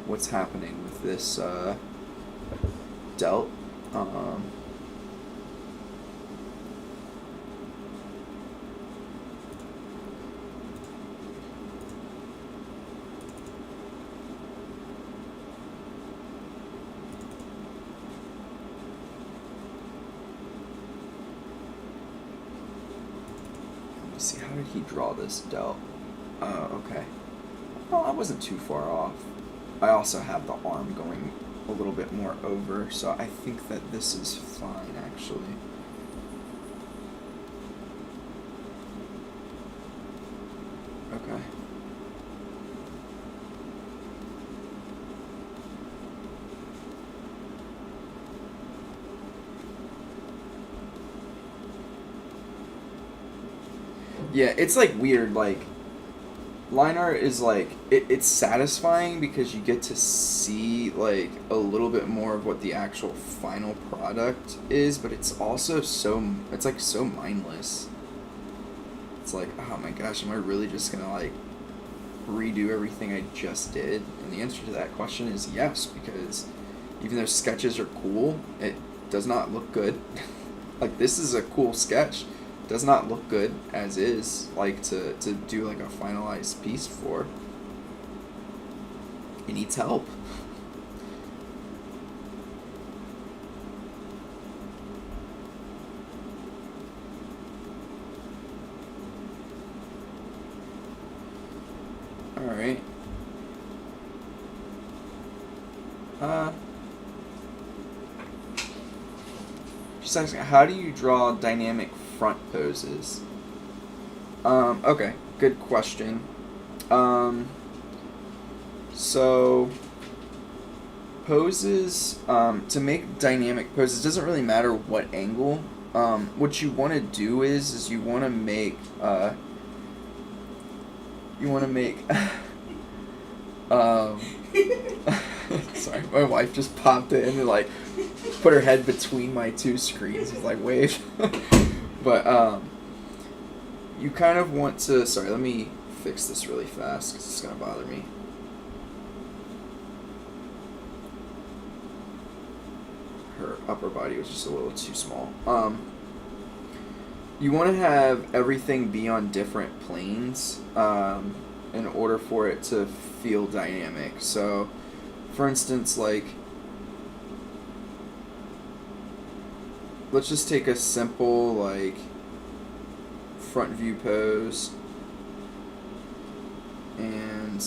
what's happening with this delt. See, how did he draw this delt? Okay. Well, I wasn't too far off. I also have the arm going a little bit more over, so I think that this is fine, actually. Okay. Yeah, it's like weird, like line art is like it's satisfying because you get to see like a little bit more of what the actual final product is, but it's also it's like so mindless. It's like, oh my gosh, am I really just gonna like redo everything I just did? And the answer to that question is yes, because even though sketches are cool, it does not look good. Like, this is a cool sketch. Does not look good as is, like to do like a finalized piece for. It needs help. All right. Just asking, how do you draw dynamic front poses? Okay, good question. So poses, to make dynamic poses, it doesn't really matter what angle. What you want to do is you want to make, sorry, my wife just popped in and like put her head between my two screens. It's like, wave. But you kind of want to, sorry, let me fix this really fast because it's going to bother me. Her upper body was just a little too small. You want to have everything be on different planes in order for it to feel dynamic. So, for instance, like, let's just take a simple, like, front view pose, and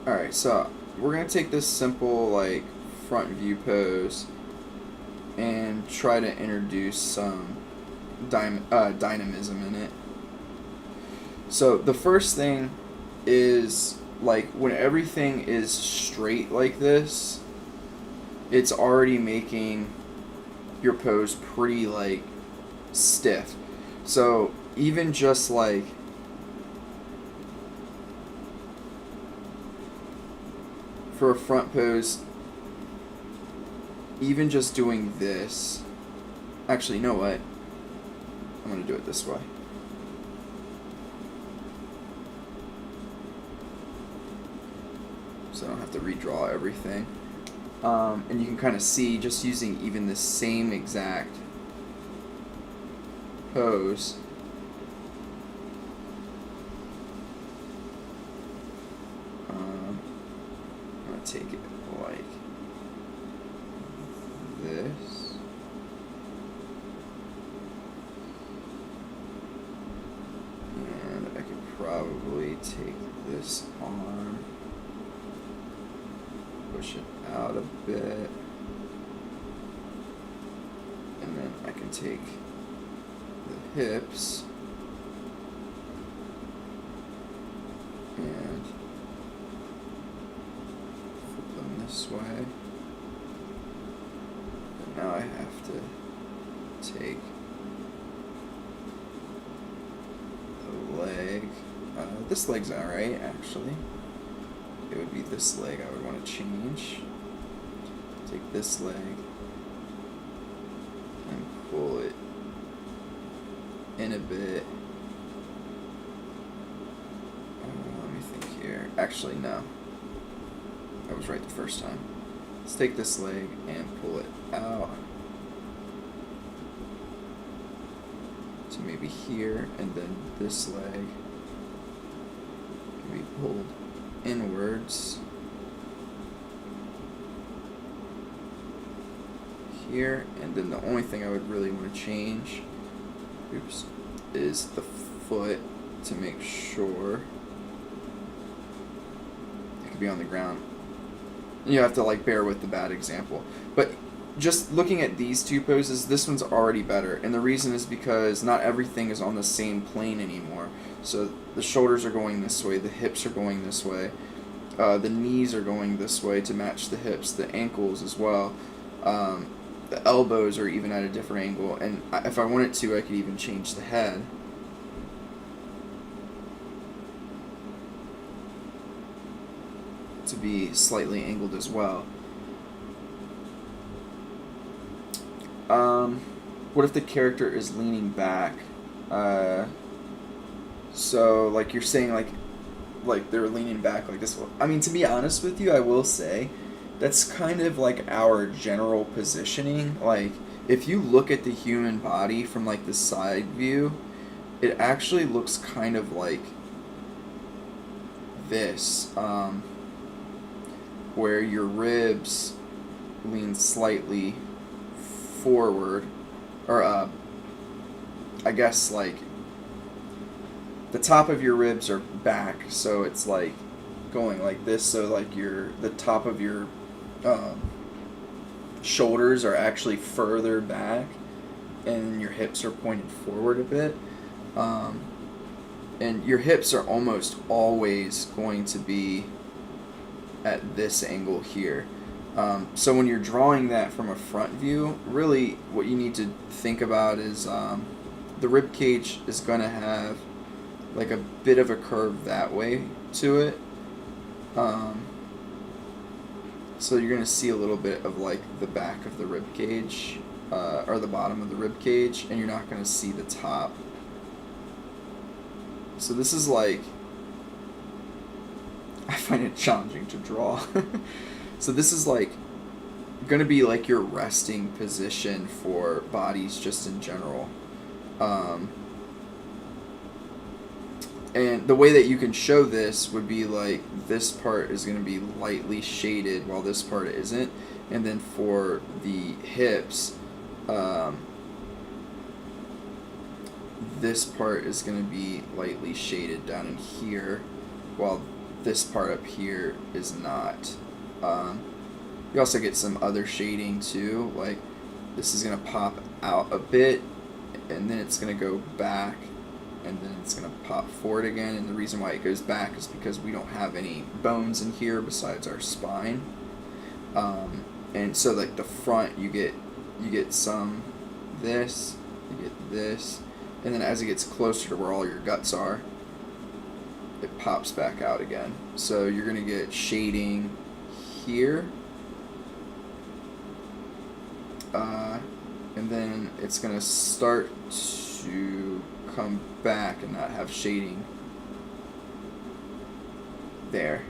alright, so we're going to take this simple, like, front view pose and try to introduce some dynamism in it. So the first thing is, like, when everything is straight like this, it's already making your pose pretty, like, stiff. So even just, like, for a front pose, even just doing this, actually, you know what? I'm going to do it this way. So I don't have to redraw everything. And you can kind of see, just using even the same exact pose, take it like this. take this arm, push it out a bit, and then I can take the hips and flip them this way. But now I have to take the leg. This leg's alright, actually. It would be this leg I would want to change. Take this leg and pull it in a bit. Let me think here. Actually, no. I was right the first time. Let's take this leg and pull it out to maybe here, and then this leg can be pulled inwards here, and then the only thing I would really want to change, is the foot to make sure it could be on the ground. You have to like bear with the bad example, but just looking at these two poses, this one's already better, and the reason is because not everything is on the same plane anymore. So the shoulders are going this way, the hips are going this way, the knees are going this way to match the hips, the ankles as well. The elbows are even at a different angle, and if I wanted to, I could even change the head. To be slightly angled as well. What if the character is leaning back? So like you're saying like they're leaning back like this. I mean, to be honest with you, I will say that's kind of like our general positioning. Like if you look at the human body from like the side view, it actually looks kind of like this, where your ribs lean slightly forward, or I guess like the top of your ribs are back, so it's like going like this, so like the top of your shoulders are actually further back, and your hips are pointed forward a bit, and your hips are almost always going to be at this angle here. So when you're drawing that from a front view, really what you need to think about is the rib cage is going to have like a bit of a curve that way to it. So you're going to see a little bit of like the back of the rib cage, or the bottom of the rib cage, and you're not going to see the top. So this is like, I find it challenging to draw. So this is like going to be like your resting position for bodies just in general. And the way that you can show this would be like this part is going to be lightly shaded while this part isn't. And then for the hips, this part is going to be lightly shaded down in here, while this part up here is not. You also get some other shading too, like this is going to pop out a bit, and then it's going to go back, and then it's going to pop forward again, and the reason why it goes back is because we don't have any bones in here besides our spine. And so like the front, you get some this, you get this, and then as it gets closer to where all your guts are, it pops back out again. So you're going to get shading here, and then it's going to start to come back and not have shading there.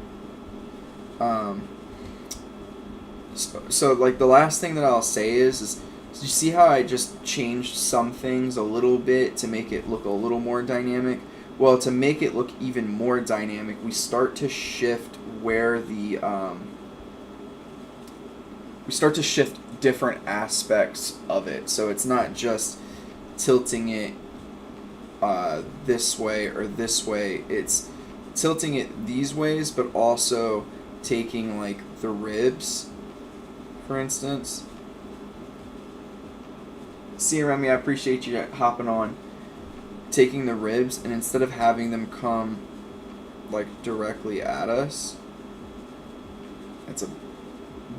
So like the last thing that I'll say is you see how I just changed some things a little bit to make it look a little more dynamic? Well, to make it look even more dynamic, we start to shift where the different aspects of it. So it's not just tilting it this way or this way. It's tilting it these ways, but also taking like the ribs, for instance. See, Remy, I appreciate you hopping on. Taking the ribs, and instead of having them come like directly at us, it's a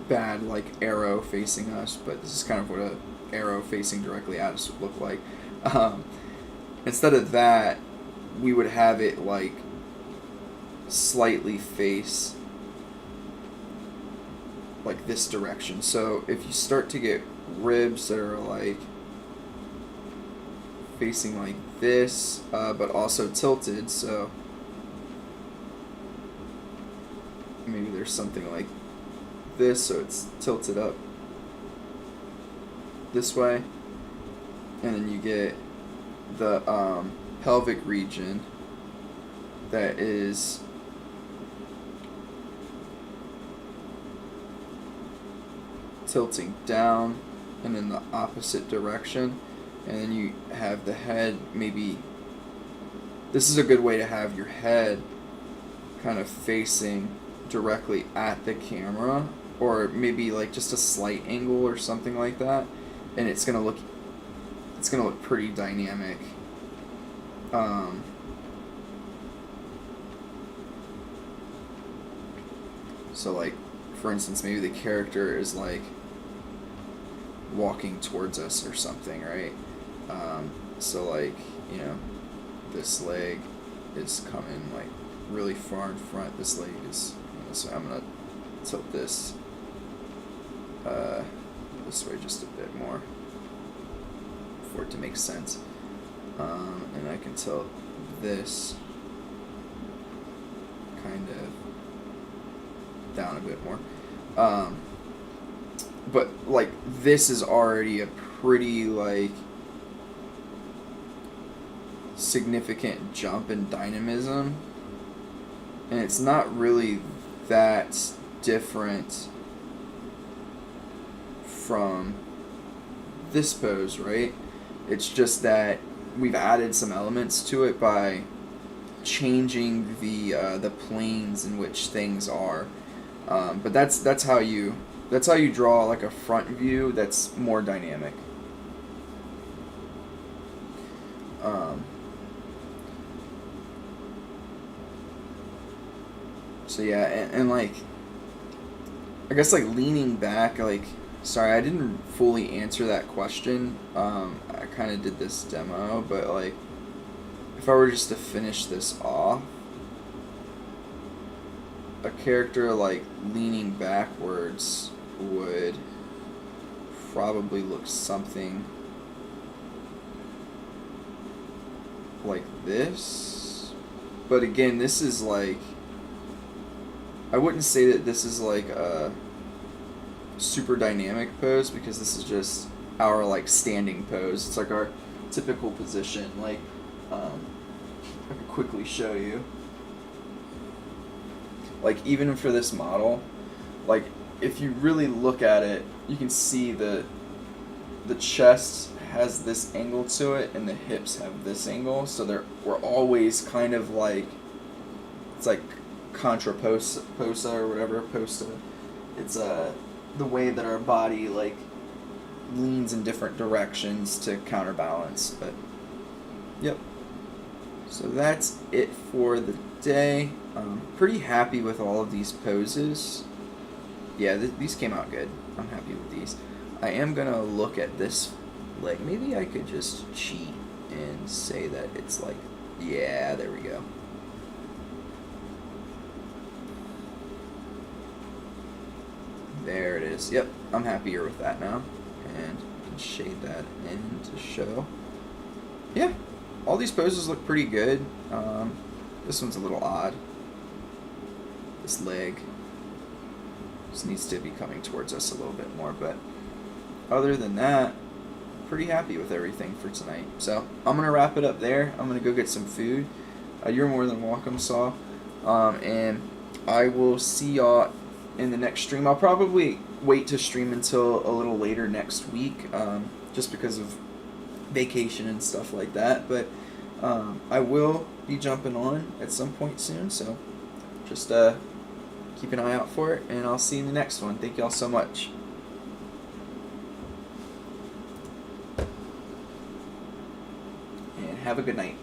bad like arrow facing us, but this is kind of what a arrow facing directly at us would look like. Instead of that, we would have it like slightly face like this direction. So if you start to get ribs that are like facing like this, but also tilted, so maybe there's something like this, so it's tilted up this way, and then you get the pelvic region that is tilting down and in the opposite direction, and then you have the head, maybe this is a good way to have your head kind of facing directly at the camera, or maybe like just a slight angle or something like that, and it's gonna look pretty dynamic. So like, for instance, maybe the character is like walking towards us or something, right? So like, you know, this leg is coming like really far in front. This leg is, you know, so I'm gonna tilt this this way just a bit more for it to make sense. And I can tilt this kind of down a bit more. But like this is already a pretty like significant jump in dynamism, and it's not really that different from this pose, right? It's just that we've added some elements to it by changing the planes in which things are. But that's how you draw like a front view that's more dynamic. So yeah, and like, I guess like leaning back, like, sorry, I didn't fully answer that question. I kind of did this demo, but like, if I were just to finish this off, a character like leaning backwards would probably look something like this. But again, this is like, I wouldn't say that this is like a super dynamic pose, because this is just our like standing pose. It's like our typical position. Like, I can quickly show you. Like, even for this model, like, if you really look at it, you can see the chest has this angle to it, and the hips have this angle. So we're always kind of like, it's like contraposa or whatever, posta. It's the way that our body like leans in different directions to counterbalance. But yep. So that's it for the day. Pretty happy with all of these poses. Yeah, these came out good. I'm happy with these. I am gonna look at this leg. Maybe I could just cheat and say that it's like, yeah, there we go. There it is. Yep, I'm happier with that now. And I can shade that in to show. Yeah, all these poses look pretty good. This one's a little odd. This leg just needs to be coming towards us a little bit more, but other than that, pretty happy with everything for tonight. So I'm gonna wrap it up there. I'm gonna go get some food. You're more than welcome, Saw. And I will see y'all in the next stream. I'll probably wait to stream until a little later next week, just because of vacation and stuff like that. But I will be jumping on at some point soon, so just keep an eye out for it, and I'll see you in the next one. Thank you all so much. And have a good night.